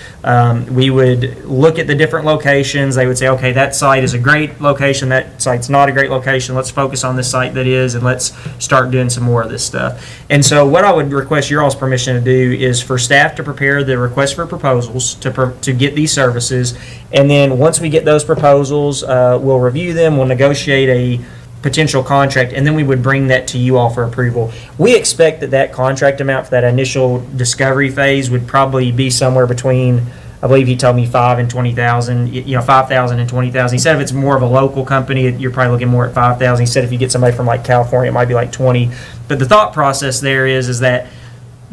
we would look at the different locations, they would say, okay, that site is a great location, that site's not a great location, let's focus on this site that is, and let's start doing some more of this stuff. And so what I would request your all's permission to do is for staff to prepare the request for proposals to get these services, and then once we get those proposals, we'll review them, we'll negotiate a potential contract, and then we would bring that to you all for approval. We expect that contract amount for that initial discovery phase would probably be somewhere between, I believe he told me, $5,000 and $20,000. $5,000 and $20,000. He said if it's more of a local company, you're probably looking more at $5,000. He said if you get somebody from like California, it might be like $20,000. But the thought process there is that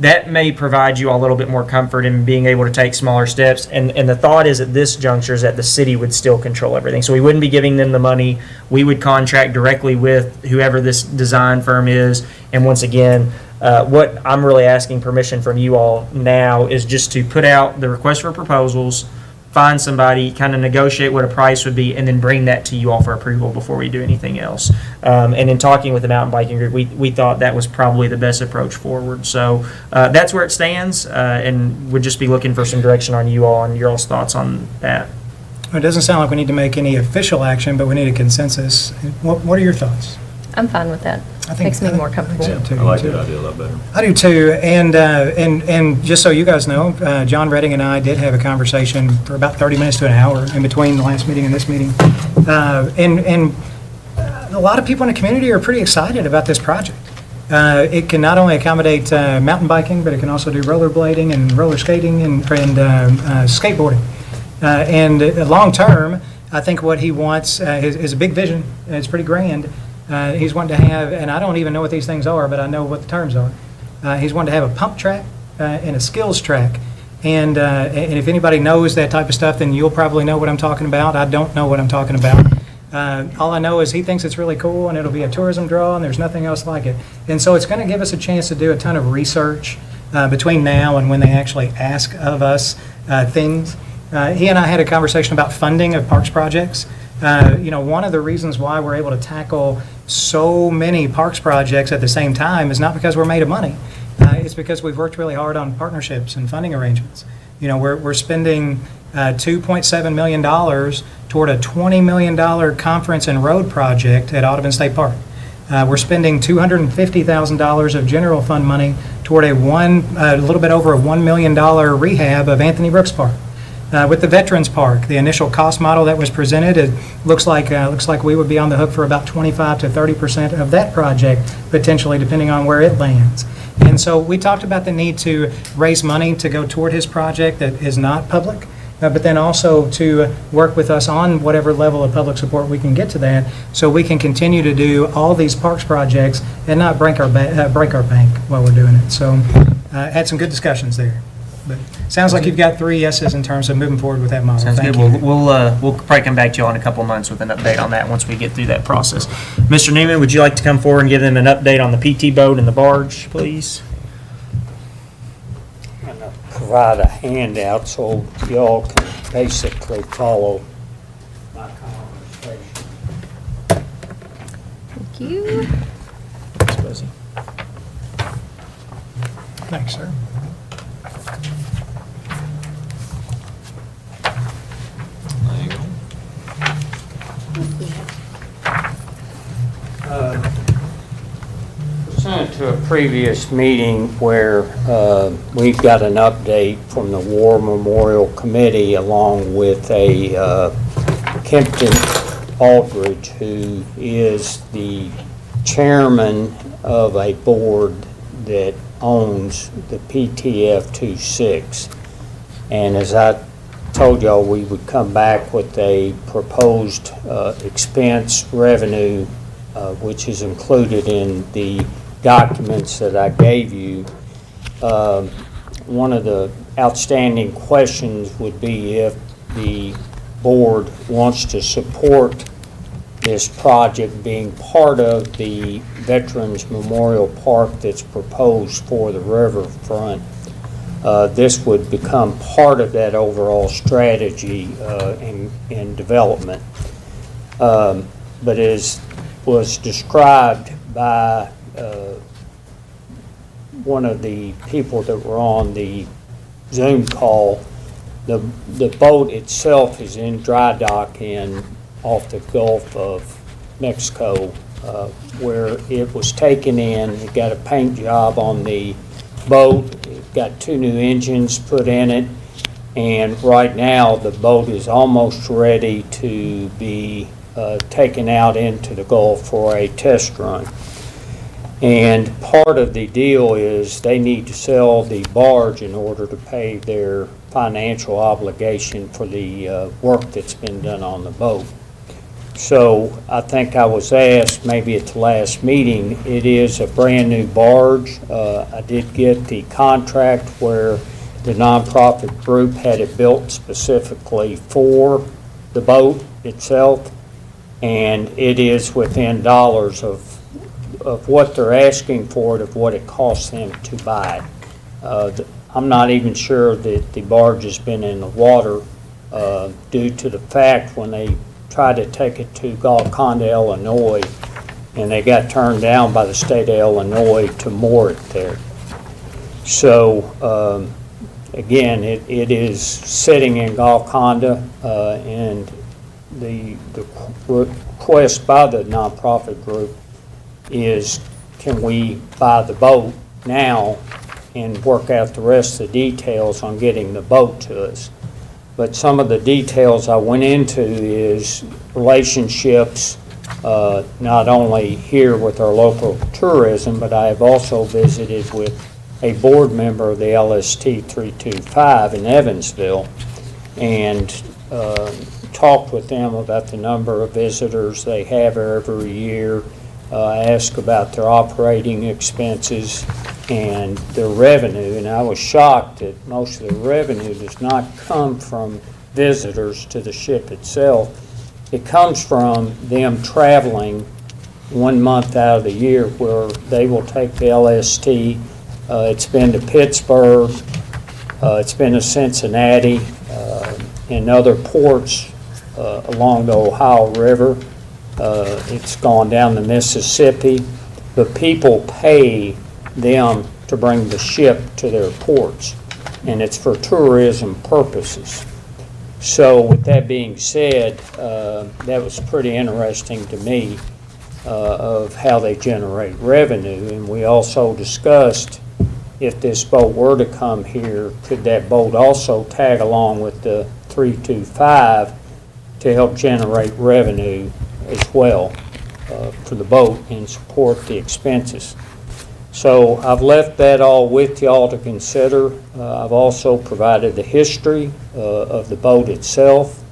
that may provide you a little bit more comfort in being able to take smaller steps. And the thought is at this juncture is that the city would still control everything. So we wouldn't be giving them the money. We would contract directly with whoever this design firm is. And once again, what I'm really asking permission from you all now is just to put out the request for proposals, find somebody, kind of negotiate what a price would be, and then bring that to you all for approval before we do anything else. And in talking with the mountain biking group, we thought that was probably the best approach forward. So that's where it stands, and would just be looking for some direction on you all and your all's thoughts on that. Well, it doesn't sound like we need to make any official action, but we need a consensus. What are your thoughts? I'm fine with that. Makes me more comfortable. I like that idea a lot better. I do too, and just so you guys know, John Redding and I did have a conversation for about 30 minutes to an hour in between the last meeting and this meeting. And a lot of people in the community are pretty excited about this project. It can not only accommodate mountain biking, but it can also do rollerblading and roller skating and skateboarding. And long term, I think what he wants is a big vision. It's pretty grand. He's wanting to have, and I don't even know what these things are, but I know what the terms are. He's wanting to have a pump track and a skills track. And if anybody knows that type of stuff, then you'll probably know what I'm talking about. I don't know what I'm talking about. All I know is he thinks it's really cool, and it'll be a tourism draw, and there's nothing else like it. And so it's going to give us a chance to do a ton of research between now and when they actually ask of us things. He and I had a conversation about funding of parks projects. One of the reasons why we're able to tackle so many parks projects at the same time is not because we're made of money. It's because we've worked really hard on partnerships and funding arrangements. We're spending $2.7 million toward a $20 million conference and road project at Audubon State Park. We're spending $250,000 of general fund money toward a little bit over a $1 million rehab of Anthony Brooks Park. With the Veterans Park, the initial cost model that was presented, it looks like we would be on the hook for about 25 to 30% of that project, potentially, depending on where it lands. And so we talked about the need to raise money to go toward his project that is not public, but then also to work with us on whatever level of public support we can get to that, so we can continue to do all these parks projects and not break our bank while we're doing it. So had some good discussions there. But sounds like you've got 3 yeses in terms of moving forward with that model. Sounds Thank good. you. We'll probably come back to you all in a couple of months with an update on that once we get through that process. Mr. Newman, would you like to come forward and give them an update on the PT boat and the barge, please? I'm going to provide a handout so y'all can basically follow my conversation. Thank you. Thanks, sir. Pursuant to a previous meeting where we got an update from the War Memorial Committee along with a Kempton Aldridge, who is the chairman of a board that owns the PTF 26. And as I told y'all, we would come back with a proposed expense revenue, which is included in the documents that I gave you. One of the outstanding questions would be if the board wants to support this project being part of the Veterans Memorial Park that's proposed for the riverfront. This would become part of that overall strategy in development. But as was described by one of the people that were on the Zoom call, the boat itself is in dry dock off the Gulf of Mexico, where it was taken in. It got a paint job on the boat. It got 2 new engines put in it, and right now the boat is almost ready to be taken out into the Gulf for a test run. And part of the deal is they need to sell the barge in order to pay their financial obligation for the work that's been done on the boat. So I think I was asked maybe at the last meeting, it is a brand-new barge. I did get the contract where the nonprofit group had it built specifically for the boat itself, and it is within dollars of what they're asking for it, of what it costs them to buy it. I'm not even sure that the barge has been in the water due to the fact when they tried to take it to Golconda, Illinois, and they got turned down by the state of Illinois to moor it there. So, again, it is sitting in Golconda, and the request by the nonprofit group is, can we buy the boat now and work out the rest of the details on getting the boat to us? But some of the details I went into is relationships, not only here with our local tourism, but I have also visited with a board member of the LST 325 in Evansville and talked with them about the number of visitors they have every year. I asked about their operating expenses and their revenue, and I was shocked that most of the revenue does not come from visitors to the ship itself. It comes from them traveling 1 month out of the year where they will take the LST. It's been to Pittsburgh, it's been to Cincinnati, and other ports along the Ohio River. It's gone down the Mississippi, but people pay them to bring the ship to their ports, and it's for tourism purposes. So with that being said, that was pretty interesting to me of how they generate revenue, and we also discussed if this boat were to come here, could that boat also tag along with the 325 to help generate revenue as well for the boat and support the expenses. So I've left that all with y'all to consider. I've also provided the history of the boat itself,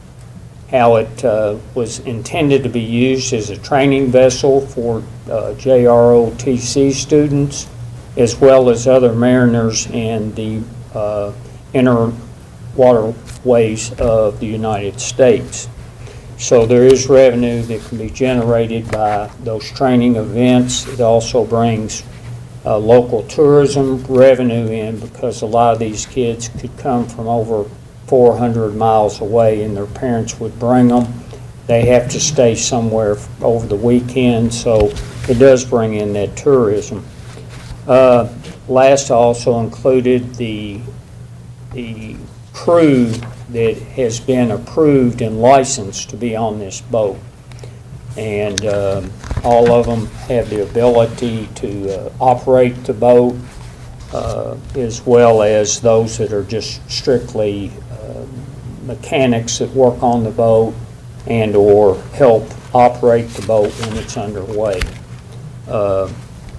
how it was intended to be used as a training vessel for JROTC students, as well as other mariners in the inner waterways of the United States. So there is revenue that can be generated by those training events. It also brings local tourism revenue in, because a lot of these kids could come from over 400 miles away and their parents would bring them. They have to stay somewhere over the weekend, so it does bring in that tourism. Last, I also included the crew that has been approved and licensed to be on this boat. And all of them have the ability to operate the boat, as well as those that are just strictly mechanics that work on the boat and or help operate the boat when it's underway.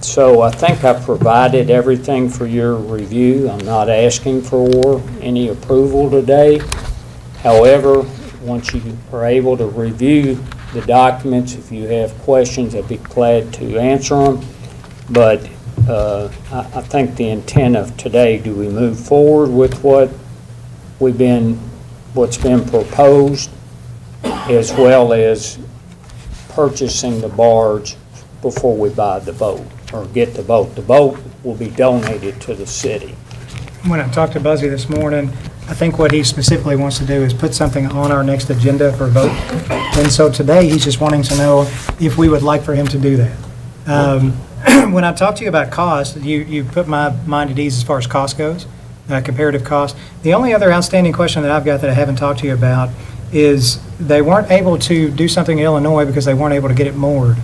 So I think I provided everything for your review. I'm not asking for any approval today. However, once you are able to review the documents, if you have questions, I'd be glad to answer them. But I think the intent of today, do we move forward with what's been proposed, as well as purchasing the barge before we buy the boat or get the boat? The boat will be donated to the city. When I talked to Buzzy this morning, I think what he specifically wants to do is put something on our next agenda for a vote. And so today, he's just wanting to know if we would like for him to do that. When I talked to you about cost, you put my mind at ease as far as cost goes, comparative cost. The only other outstanding question that I've got that I haven't talked to you about is they weren't able to do something in Illinois because they weren't able to get it moored.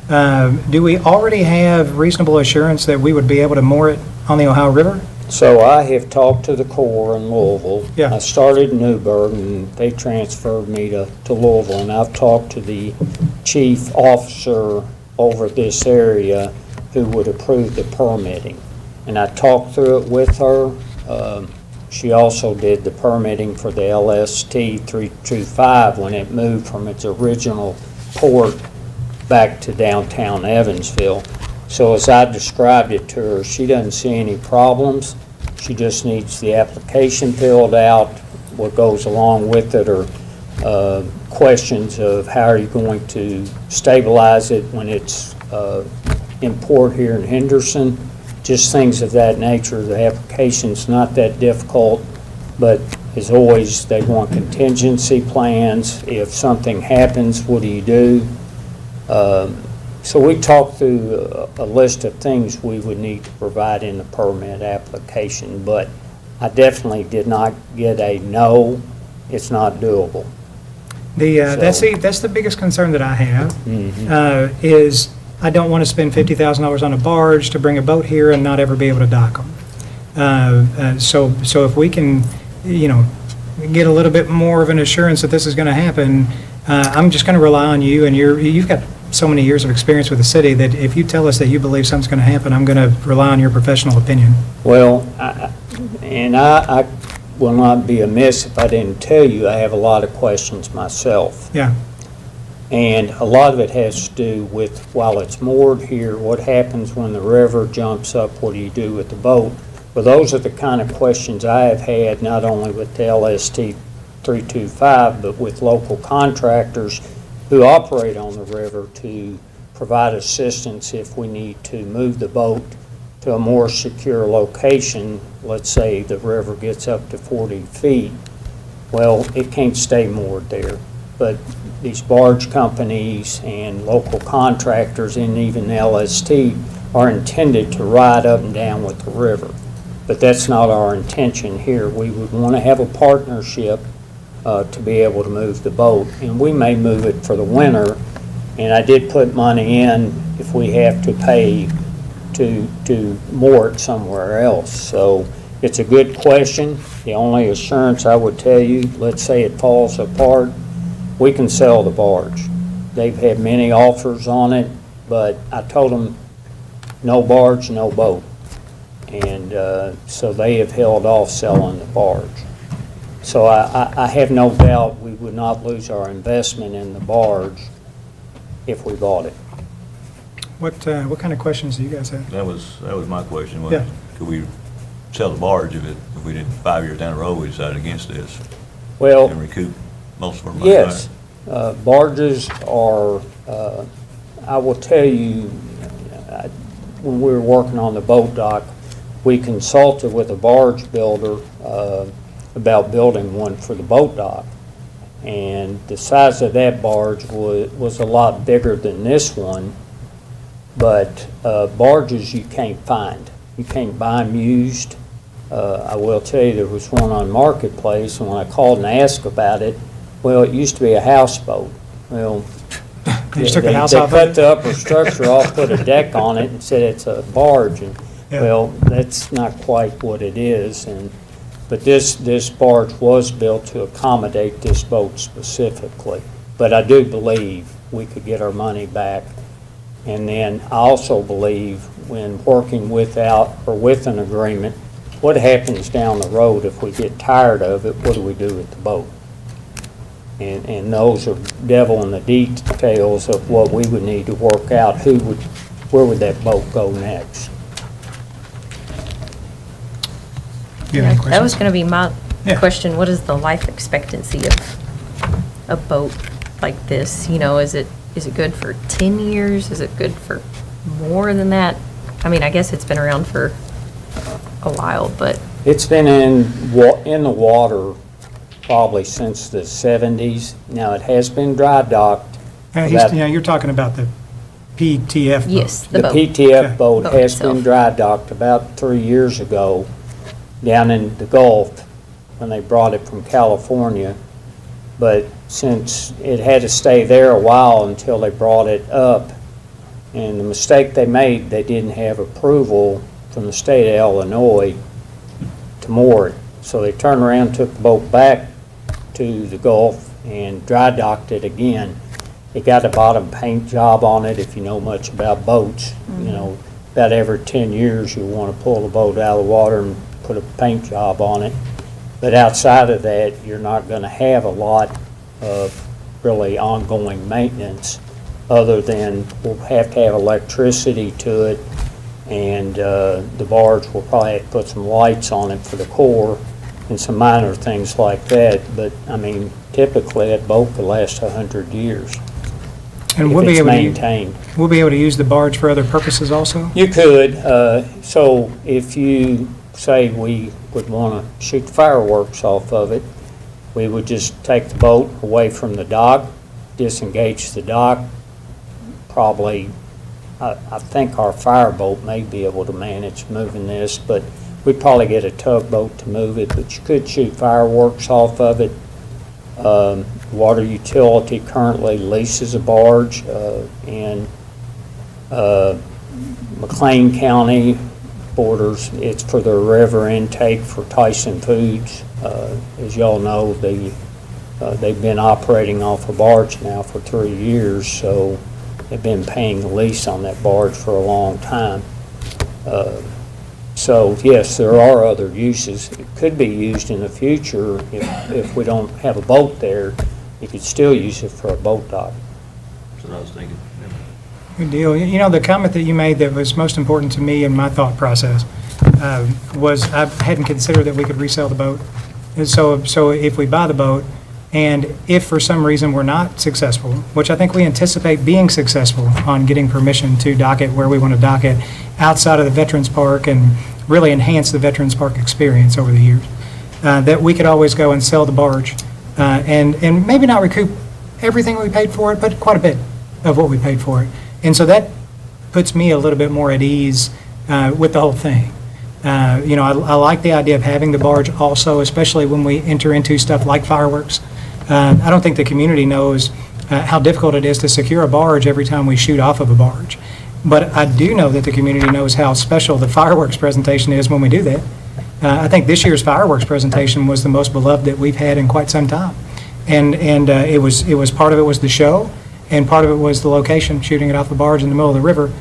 Do we already have reasonable assurance that we would be able to moor it on the Ohio River? So I have talked to the Corps in Louisville. Yeah. I started in Newburgh, and they transferred me to Louisville, and I've talked to the chief officer over this area who would approve the permitting. And I talked through it with her. She also did the permitting for the LST 325 when it moved from its original port back to downtown Evansville. So as I described it to her, she doesn't see any problems. She just needs the application filled out. What goes along with it are questions of how are you going to stabilize it when it's in port here in Henderson, just things of that nature. The application's not that difficult, but as always, they want contingency plans. If something happens, what do you do? So we talked through a list of things we would need to provide in the permit application, but I definitely did not get a no, it's not doable. That's the biggest concern that I have, is I don't want to spend $50,000 on a barge to bring a boat here and not ever be able to dock them. So if we can, get a little bit more of an assurance that this is going to happen, I'm just going to rely on you, and you've got so many years of experience with the city that if you tell us that you believe something's going to happen, I'm going to rely on your professional opinion. Well, I will not be amiss if I didn't tell you I have a lot of questions myself. Yeah. And a lot of it has to do with, while it's moored here, what happens when the river jumps up, what do you do with the boat? Well, those are the kind of questions I have had, not only with the LST 325, but with local contractors who operate on the river to provide assistance if we need to move the boat to a more secure location. Let's say the river gets up to 40 feet. Well, it can't stay moored there. But these barge companies and local contractors and even LST are intended to ride up and down with the river. But that's not our intention here. We would want to have a partnership to be able to move the boat. And we may move it for the winter. And I did put money in if we have to pay to moor it somewhere else. So it's a good question. The only assurance I would tell you, let's say it falls apart, we can sell the barge. They've had many offers on it, but I told them no barge, no boat. And so they have held off selling the barge. So I have no doubt we would not lose our investment in the barge if we bought it. What kind of questions do you guys have? That was my question. Yeah. Could we sell the barge if we did 5 years down the road, we decided against this? Well, and recoup most of our money? yes. Barges are, I will tell you, when we were working on the boat dock, we consulted with a barge builder about building one for the boat dock. And the size of that barge was a lot bigger than this one. But barges you can't find. You can't buy them used. I will tell you there was one on Marketplace, and when I called and asked about it, well, it used to be a houseboat. Well, They just took the house they off of cut it? the upper structure off, put a deck on it, and said it's a barge. And Yeah. well, that's not quite what it is. But this barge was built to accommodate this boat specifically. But I do believe we could get our money back. And then I also believe when working with an agreement, what happens down the road if we get tired of it, what do we do with the boat? And those are devil in the details of what we would need to work out. Where would that boat go next? Do you have any That was questions? going to be my Yeah. question. What is the life expectancy of a boat like this? Is it good for 10 years? Is it good for more than that? I mean, I guess it's been around for a while, but It's been in the water probably since the 70s. Now, it has been dry docked. You're talking about the PTF boat. yes, the The boat. PTF Okay. boat Boat has itself. been dry docked about 3 years ago down in the Gulf when they brought it from California. But since it had to stay there a while until they brought it up, and the mistake they made, they didn't have approval from the state of Illinois to moor it. So they turned around, took the boat back to the Gulf and dry docked it again. It got a bottom paint job on it, if you know much about boats. About every 10 years you want to pull the boat out of the water and put a paint job on it. But outside of that, you're not going to have a lot of really ongoing maintenance. other than we'll have to have electricity to it, and the barge will probably have to put some lights on it for the core and some minor things like that. But, I mean, typically that boat could last 100 years And if we'll be it's able to, maintained. we'll be able to use the barge for other purposes also? You could, so if you say we would want to shoot fireworks off of it, we would just take the boat away from the dock, disengage the dock. Probably, I think our fireboat may be able to manage moving this, but we'd probably get a tugboat to move it, but you could shoot fireworks off of it. Water utility currently leases a barge in McLean County borders. It's for the river intake for Tyson Foods. As y'all know, they've been operating off a barge now for 3 years, so they've been paying the lease on that barge for a long time. So yes, there are other uses. It could be used in the future if we don't have a boat there. You could still use it for a boat dock. That's what I was thinking. Good deal. You know, the comment that you made that was most important to me in my thought process was I hadn't considered that we could resell the boat. And so if we buy the boat, and if for some reason we're not successful, which I think we anticipate being successful on getting permission to dock it where we want to dock it outside of the Veterans Park and really enhance the Veterans Park experience over the years, that we could always go and sell the barge and maybe not recoup everything we paid for it, but quite a bit of what we paid for it. And so that puts me a little bit more at ease with the whole thing. You know, I like the idea of having the barge also, especially when we enter into stuff like fireworks. I don't think the community knows how difficult it is to secure a barge every time we shoot off of a barge. But I do know that the community knows how special the fireworks presentation is when we do that. I think this year's fireworks presentation was the most beloved that we've had in quite some time. And it was part of it was the show, and part of it was the location, shooting it off the barge in the middle of the river,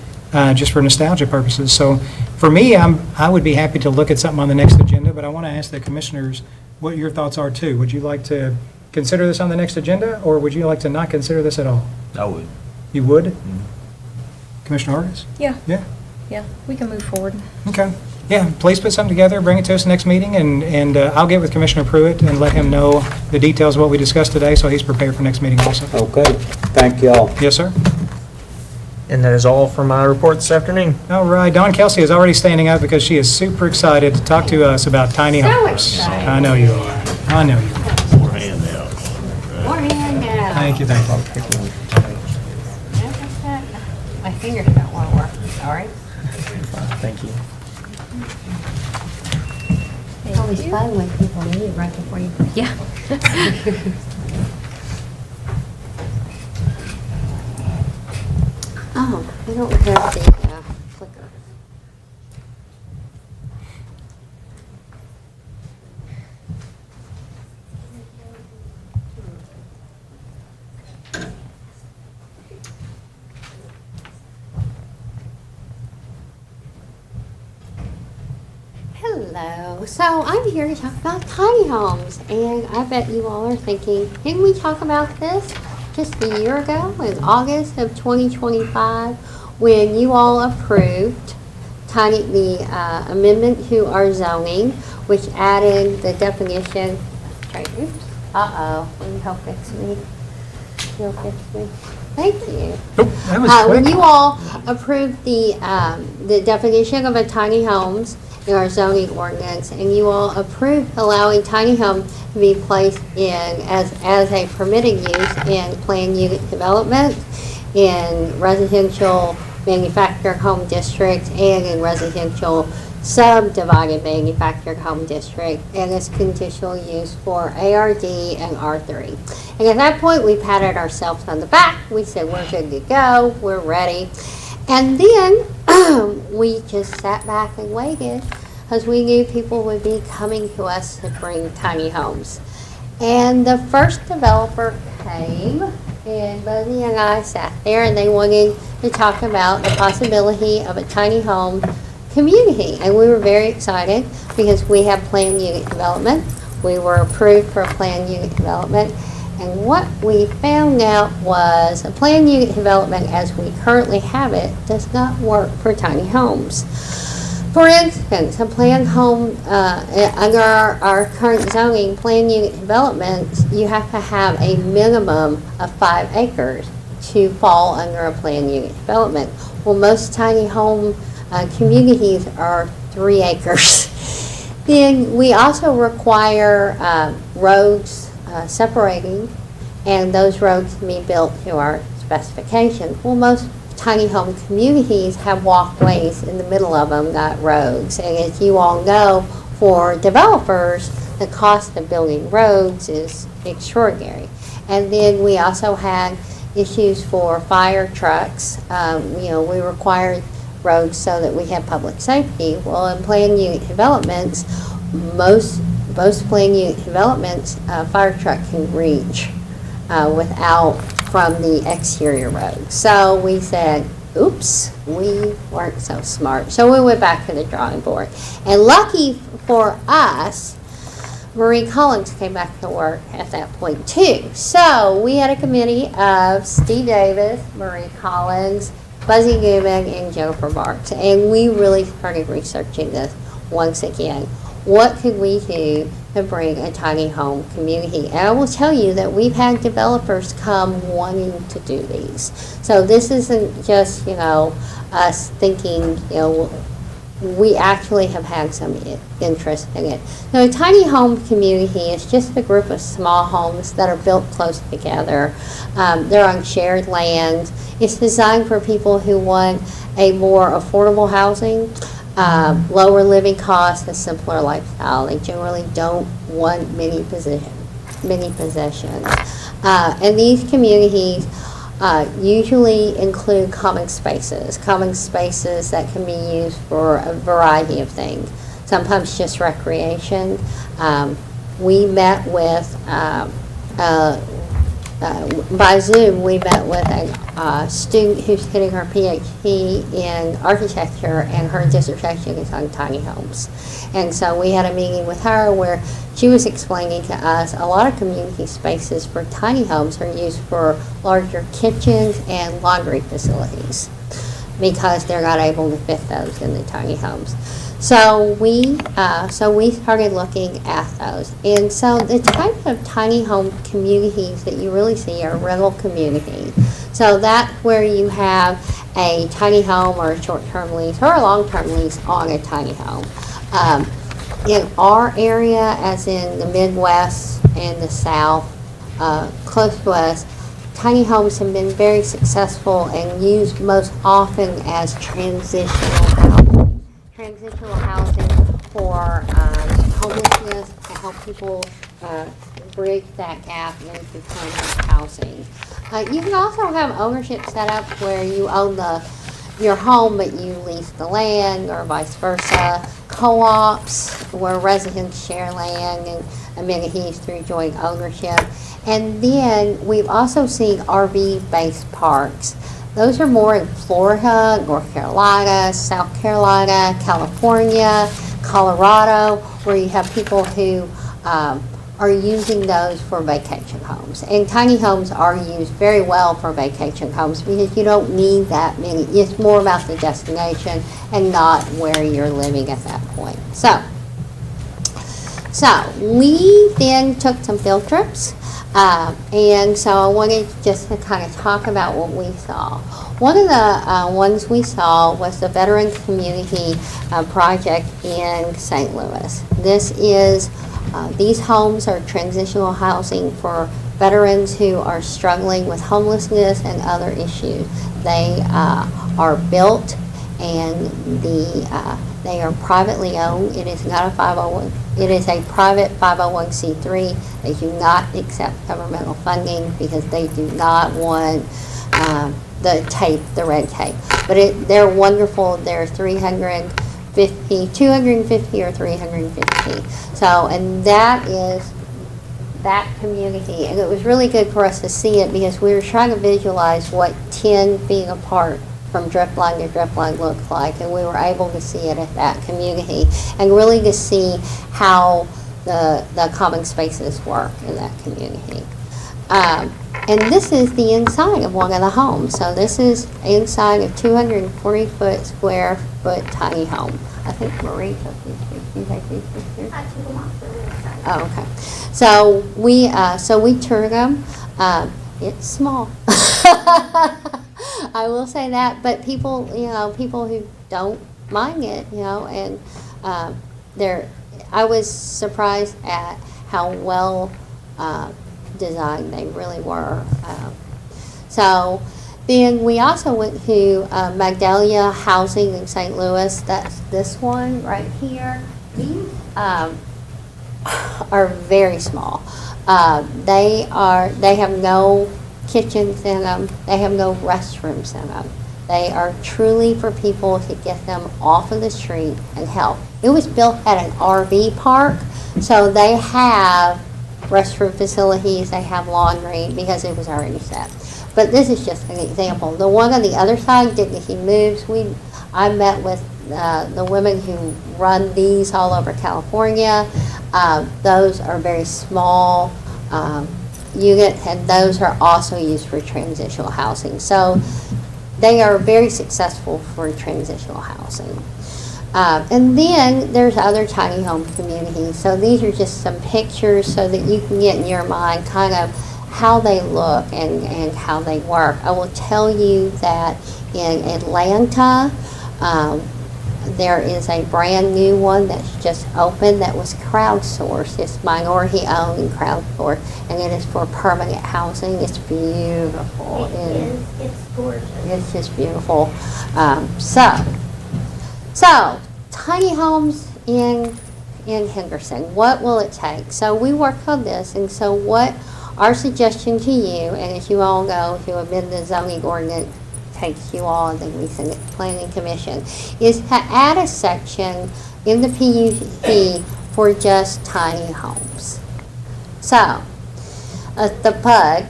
just for nostalgia purposes. So for me, I would be happy to look at something on the next agenda, but I want to ask the commissioners what your thoughts are too. Would you like to consider this on the next agenda, or would you like to not consider this at all? I would. You would? Commissioner Hargis? Yeah. Yeah? Yeah, we can move forward. Okay. Yeah, please put something together, bring it to us next meeting, and I'll get with Commissioner Pruitt and let him know the details of what we discussed today, so he's prepared for next meeting also. Okay, thank y'all. Yes, sir. And that is all for my report this afternoon. All right, Dawn Kelsey is already standing up because she is super excited to talk to us about tiny homes. I know you are. I know you are. More handouts. More handouts. Thank you, thank you. My fingers don't want to work, sorry. Thank you. It's always fun when people leave right before you. Yeah. Oh, we don't have the clicker. Hello. So I'm here to talk about tiny homes, and I bet you all are thinking, didn't we talk about this just a year ago in August of 2025 when you all approved the amendment to our zoning, which added the definition. Oops. Uh-oh. Will you help fix me? You'll fix me. Thank you. Oop, that was quick. When you all approved the definition of a tiny homes in our zoning ordinance, and you all approved allowing tiny homes to be placed in as a permitted use in planned unit development, in residential manufactured home districts, and in residential subdivided manufactured home district, and as conditional use for ARD and R3. And at that point, we patted ourselves on the back. We said, we're good to go, we're ready. And then we just sat back and waited because we knew people would be coming to us to bring tiny homes. And the first developer came, and Bodie and I sat there, and they wanted to talk about the possibility of a tiny home community. And we were very excited because we have planned unit development. We were approved for a planned unit development. And what we found out was a planned unit development as we currently have it does not work for tiny homes. For instance, a planned home, under our current zoning, planned unit developments, you have to have a minimum of 5 acres to fall under a planned unit development. Well, most tiny home communities are 3 acres. Then we also require roads separating, and those roads can be built to our specifications. Well, most tiny home communities have walkways in the middle of them, not roads. And as you all know, for developers, the cost of building roads is extraordinary. And then we also had issues for fire trucks. We required roads so that we have public safety. Well, in planned unit developments, most planned unit developments, fire truck can reach from the exterior road. So we said, oops, we weren't so smart. So we went back to the drawing board. And lucky for us, Marie Collins came back to work at that point too. So we had a committee of Steve Davis, Marie Collins, Buzzy Newman, and Jennifer Marks. And we really started researching this once again. What could we do to bring a tiny home community? And I will tell you that we've had developers come wanting to do these. So this isn't just, us thinking, we actually have had some interest in it. Now, a tiny home community is just a group of small homes that are built close together. They're on shared land. It's designed for people who want a more affordable housing, lower living costs, a simpler lifestyle. They generally don't want many possessions. And these communities usually include common spaces that can be used for a variety of things, sometimes just recreation. We met with, by Zoom, we met with a student who's getting her PhD in architecture, and her dissertation is on tiny homes. And so we had a meeting with her where she was explaining to us a lot of community spaces for tiny homes are used for larger kitchens and laundry facilities because they're not able to fit those in the tiny homes. So we started looking at those. And so the type of tiny home communities that you really see are rental communities. So that's where you have a tiny home or a short-term lease or a long-term lease on a tiny home. In our area, as in the Midwest and the South, close to us, tiny homes have been very successful and used most often as transitional housing. Transitional housing for homelessness to help people bridge that gap into permanent housing. You can also have ownership set up where you own your home but you lease the land, or vice versa. Co-ops where residents share land and amenities through joint ownership. And then we've also seen RV-based parks. Those are more in Florida, North Carolina, South Carolina, California, Colorado, where you have people who are using those for vacation homes. And tiny homes are used very well for vacation homes because you don't need that many. It's more about the destination and not where you're living at that point. So we then took some field trips. And so I wanted just to kind of talk about what we saw. One of the ones we saw was the Veteran Community Project in St. Louis. These homes are transitional housing for veterans who are struggling with homelessness and other issues. They are built and they are privately owned. It is not a 501. It is a private 501c3. They do not accept governmental funding because they do not want the red tape. But they're wonderful. They're 250 or 350. So, and that is that community. And it was really good for us to see it because we were trying to visualize what 10 being apart from drip line to drip line looked like, and we were able to see it at that community and really to see how the common spaces work in that community. And this is the inside of one of the homes. So this is inside a 240-foot square foot tiny home. I think Marie took these pictures. You take these pictures? I took them off the inside. Oh, okay. So we toured them. It's small. I will say that, but people, people who don't mind it, and I was surprised at how well designed they really were. So then we also went to Magdalia Housing in St. Louis. That's this one right here. These are very small. They have no kitchens in them. They have no restrooms in them. They are truly for people to get them off of the street and help. It was built at an RV park, so they have restroom facilities, they have laundry, because it was already set. But this is just an example. The one on the other side, Dignity Moves, I met with the women who run these all over California. Those are very small units, and those are also used for transitional housing. So they are very successful for transitional housing. And then there's other tiny home communities. So these are just some pictures so that you can get in your mind kind of how they look and how they work. I will tell you that in Atlanta, there is a brand new one that's just opened that was crowdsourced. It's minority owned and crowdsourced, and it is for permanent housing. It's beautiful. It's gorgeous. It's just beautiful. So tiny homes in Henderson, what will it take? So we worked on this, and so what our suggestion to you, and as you all know, to amend the zoning ordinance takes you all, and then we send it to Planning Commission, is to add a section in the PUD for just tiny homes. So, the PUD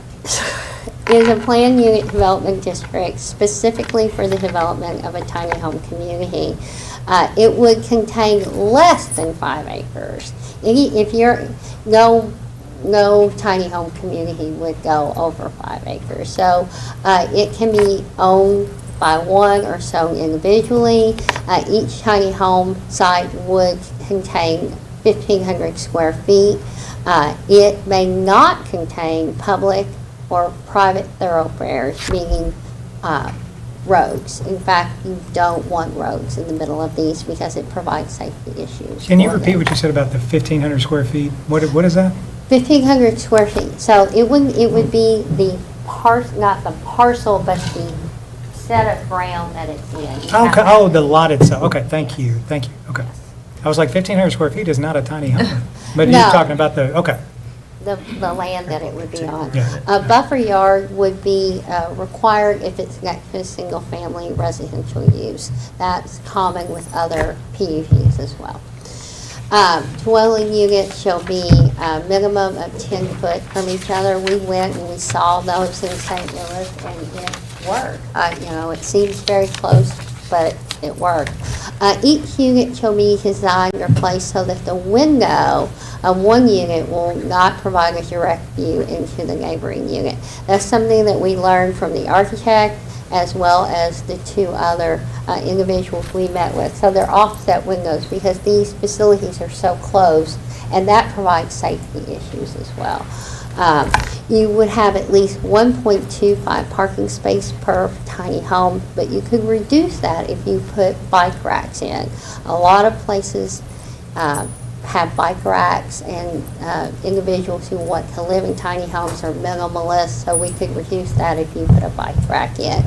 is a planned unit development district specifically for the development of a tiny home community. It would contain less than 5 acres. If you're, no tiny home community would go over 5 acres. So it can be owned by one or so individually. Each tiny home site would contain 1,500 square feet. It may not contain public or private thoroughfares, meaning roads. In fact, you don't want roads in the middle of these because it provides safety issues. Can you repeat what you said about the 1,500 square feet? What is that? 1,500 square feet. So it would be the not the parcel, but the set of ground that it's in. Okay. Oh, the lot itself. Okay, thank you. Okay. I was like, 1,500 square feet is not a tiny home. But No. you're talking about okay. The land that it would be on. Yeah. A buffer yard would be required if it's next to a single-family residential use. That's common with other PUDs as well. Dwelling units shall be a minimum of 10 foot from each other. We went and we saw those in St. Louis, and it worked. It seems very close, but it worked. Each unit shall be designed or placed so that the window of one unit will not provide a direct view into the neighboring unit. That's something that we learned from the architect as well as the 2 other individuals we met with. So they're offset windows because these facilities are so close, and that provides safety issues as well. You would have at least 1.25 parking space per tiny home, but you could reduce that if you put bike racks in. A lot of places have bike racks, and individuals who want to live in tiny homes are minimalists, so we could reduce that if you put a bike rack in.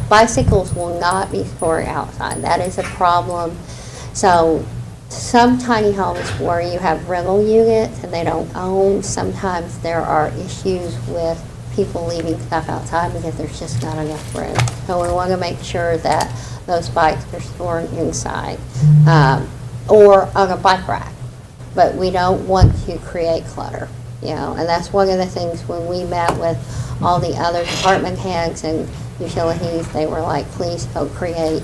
Bicycles will not be stored outside. That is a problem. So some tiny homes where you have rental units and they don't own, sometimes there are issues with people leaving stuff outside because there's just not enough room. So we want to make sure that those bikes are stored inside or on a bike rack. But we don't want to create clutter, and that's one of the things when we met with all the other department heads and utilities, they were like, please don't create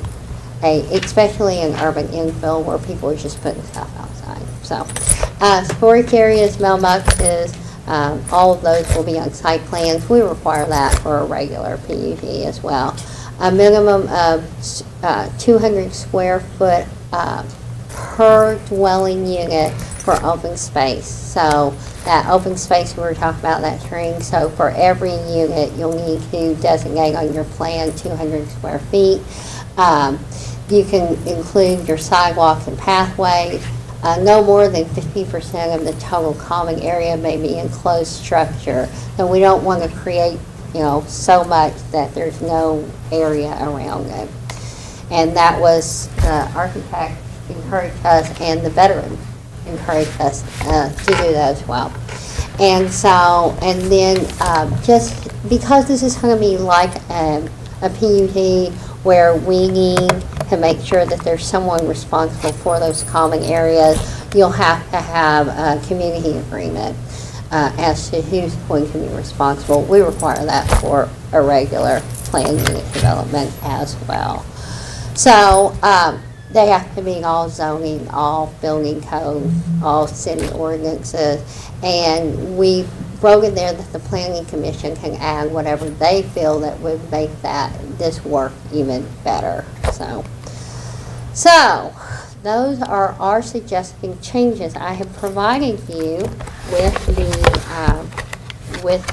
especially in urban infill where people are just putting stuff outside. So storage areas, mailboxes, All of those will be on site plans. We require that for a regular PUD as well. A minimum of 200 square foot per dwelling unit for open space. So that open space we were talking about, that string, so for every unit, you'll need to designate on your plan 200 square feet. You can include your sidewalks and pathways. No more than 50% of the total common area may be enclosed structure. So we don't want to create, so much that there's no area around it. And that was, the architect encouraged us and the veteran encouraged us to do that as well. And so, and then just because this is going to be like a PUD where we need to make sure that there's someone responsible for those common areas, you'll have to have a community agreement as to who's going to be responsible. We require that for a regular plan unit development as well. So they have to meet all zoning, all building codes, all city ordinances, and we wrote in there that the planning commission can add whatever they feel that would make this work even better. So those are our suggested changes. I have provided you with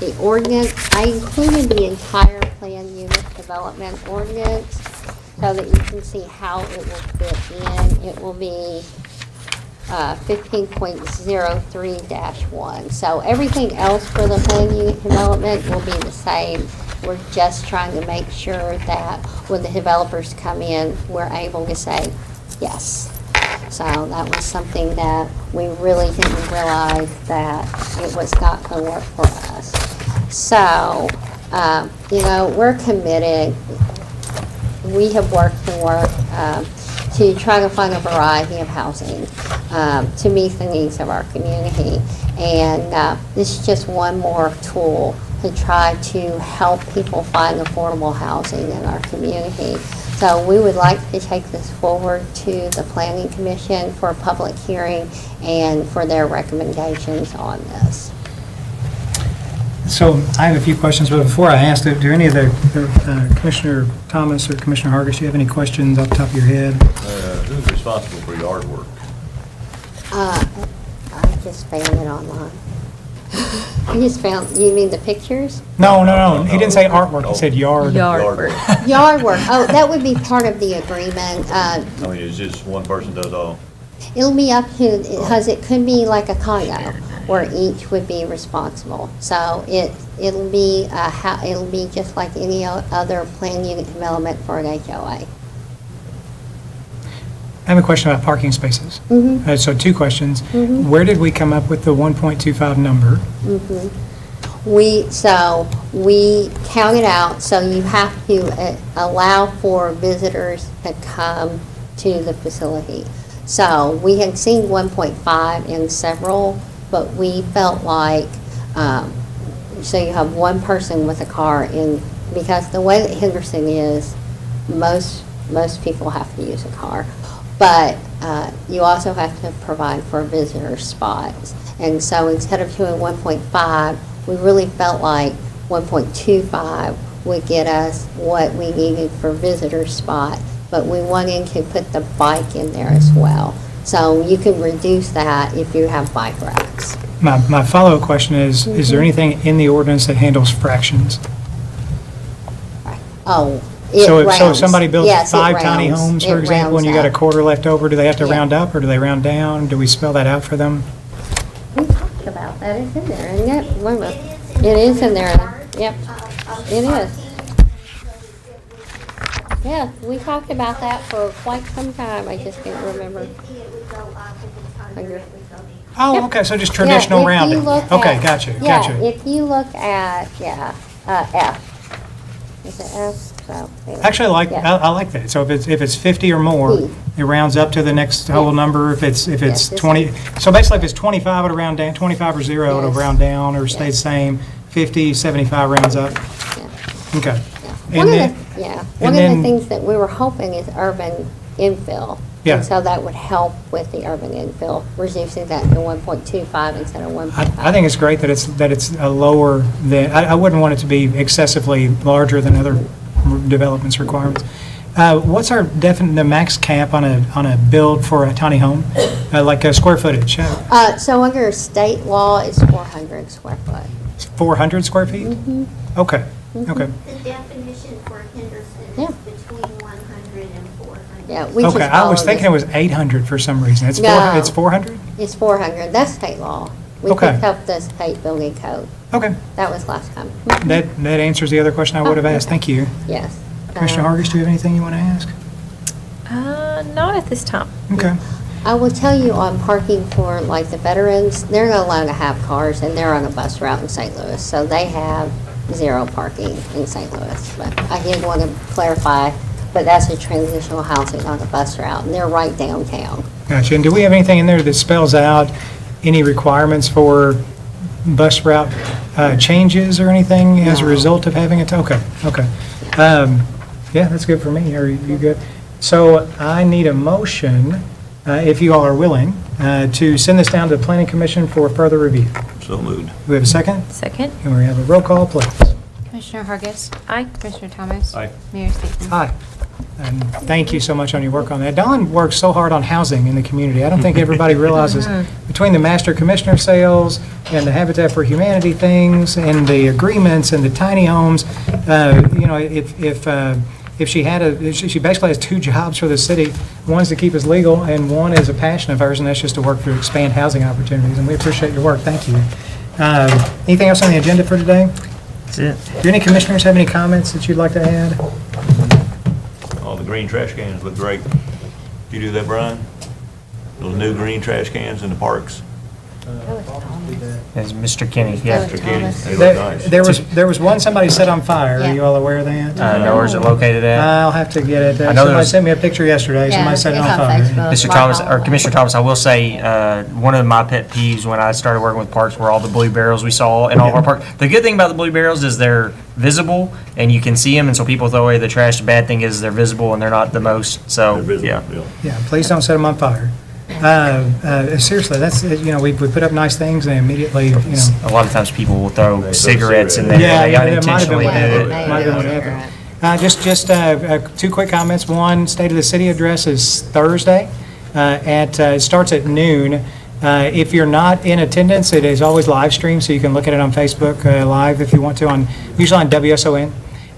the ordinance. I included the entire plan unit development ordinance so that you can see how it will fit in. It will be 15.03-1. So everything else for the plan unit development will be the same. We're just trying to make sure that when the developers come in, we're able to say yes. So that was something that we really didn't realize that it was not going to work for us. So, we're committed. We have worked to try to find a variety of housing to meet the needs of our community. And this is just one more tool to try to help people find affordable housing in our community. So we would like to take this forward to the Planning Commission for a public hearing and for their recommendations on this. So I have a few questions, but before I ask, do any of the Commissioner Thomas or Commissioner Hargis, do you have any questions off the top of your head? Who's responsible for yard work? I just found it online. You mean the pictures? No. He didn't say artwork. He said yard. Yard work. Yard work. Oh, that would be part of the agreement. I mean, it's just one person does all? It'll be up to, because it could be like a condo where each would be responsible. So it'll be just like any other plan unit development for an HOA. I have a question about parking spaces. Mm-hmm. So two questions. Mm-hmm. Where did we come up with the 1.25 number? Mm-hmm. We count it out, so you have to allow for visitors to come to the facility. So we had seen 1.5 in several, but we felt like, so you have one person with a car in, because the way that Henderson is, most people have to use a car. But you also have to provide for visitor spots. And so instead of doing 1.5, we really felt like 1.25 would get us what we needed for visitor spot. But we wanted to put the bike in there as well. So you can reduce that if you have bike racks. My follow-up question is there anything in the ordinance that handles fractions? Oh, So if somebody builds Yes, it 5 tiny rounds. homes, It for example, and you rounds got a up. quarter left over, do they have to Yeah. round up or do they round down? Do we spell that out for them? We talked about that. It's in there, isn't it? Wait a minute. It is in there. Yep, it is. Yeah, we talked about that for quite some time. I just can't remember. Oh, Yep. okay, so just traditional Yeah, if you rounding. look Okay, at- gotcha. Yeah, if you look at, F. Is it F? So, anyway, Actually, yeah. I like that. So if it's 50 or more, Hmm. it rounds up to the next whole number. If it's Yes, 20, so basically if it's 25, it'll round down, 25 or 0, it'll Yes. round down or stay the Yes. same. 50, 75 rounds up. Yeah. Okay. One And of then- the, one of then- the things that we were hoping is urban infill. Yeah. And so that would help with the urban infill, reducing that to 1.25 instead of 1.5. I think it's great that it's a lower than, I wouldn't want it to be excessively larger than other developments requirements. What's our the max cap on a build for a tiny home, like square footage? So under state law, it's 400 square foot. 400 square feet? Okay, okay. The definition for Henderson is between 100 and 400. Yeah, we just Okay, I was follow thinking it was 800 for some reason. It's it's 400? It's 400. That's state law. We Okay. picked up the state building code. Okay. That was last time. That answers the other question I would have asked. Thank you. Yes. Commissioner Hargis, do you have anything you want to ask? Not at this time. Okay. I will tell you on parking for like the veterans, they're not allowed to have cars and they're on a bus route in St. Louis. So they have 0 parking in St. Louis. But I did want to clarify, but that's a transitional housing on a bus route and they're right downtown. Gotcha. And do we have anything in there that spells out any requirements for bus route changes or anything as a result of having it? Okay, okay. Yeah, that's good for me. Are you good? So I need a motion, if you all are willing, to send this down to the Planning Commission for further review. So moved. Do we have a second? Second. Can we have a roll call, please? Commissioner Hargis. Aye. Commissioner Thomas. Aye. Mayor Staten. Aye. And thank you so much on your work on that. Don works so hard on housing in the community. I don't think everybody realizes between the master commissioner sales and the Habitat for Humanity things and the agreements and the tiny homes, you know, if she had she basically has 2 jobs for the city. One is to keep us legal and one is a passion of hers, and that's just to work to expand housing opportunities. And we appreciate your work. Thank you. Anything else on the agenda for today? That's it. Do any commissioners have any comments that you'd like to add? All the green trash cans look great. Did you do that, Brian? Those new green trash cans in the parks? As Mr. Kenny, yeah. Mr. Kenny, they look nice. There was one somebody set on fire. Are you all aware of that? No, where's it located at? I'll have to get it. I know Somebody there's- sent me a picture yesterday. Somebody set it on fire. Mr. Thomas, or Commissioner Thomas, I will say, one of my pet peeves when I started working with parks were all the blue barrels we saw in all of our parks. The good thing about the blue barrels is they're visible and you can see them, and so people throw away the trash. The bad thing is they're visible and they're not the most, so, yeah. Yeah, please don't set them on fire. Seriously, that's, you know, we put up nice things and immediately, you know. A lot of times people will throw cigarettes in there. Yeah, They that might have been unintentionally what do happened. it. Might have been what happened. Just 2 quick comments. One, State of the City address is Thursday it starts at noon. If you're not in attendance, it is always live streamed, so you can look at it on Facebook live if you want to, usually on WSON.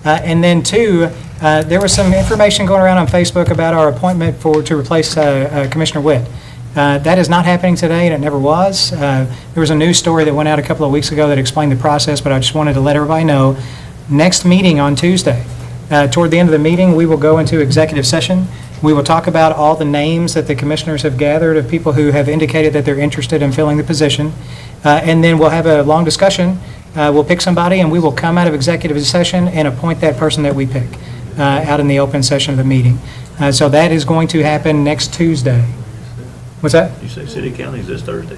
And then 2, there was some information going around on Facebook about our appointment to replace Commissioner Witt. That is not happening today, and it never was. There was a news story that went out a couple of weeks ago that explained the process, but I just wanted to let everybody know. Next meeting on Tuesday, toward the end of the meeting, we will go into executive session. We will talk about all the names that the commissioners have gathered of people who have indicated that they're interested in filling the position. And then we'll have a long discussion. We'll pick somebody, and we will come out of executive session and appoint that person that we pick out in the open session of the meeting. So that is going to happen next Tuesday. What's that? You say city county is this Thursday?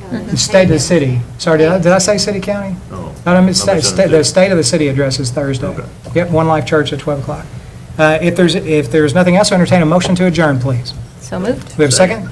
The State of the City. Sorry, did I say city county? Oh. No, I mean, the State of the City address is Thursday. Okay. Yep, One Life Church at 12 o'clock. If there's nothing else, I entertain a motion to adjourn, please. So moved. We have a second?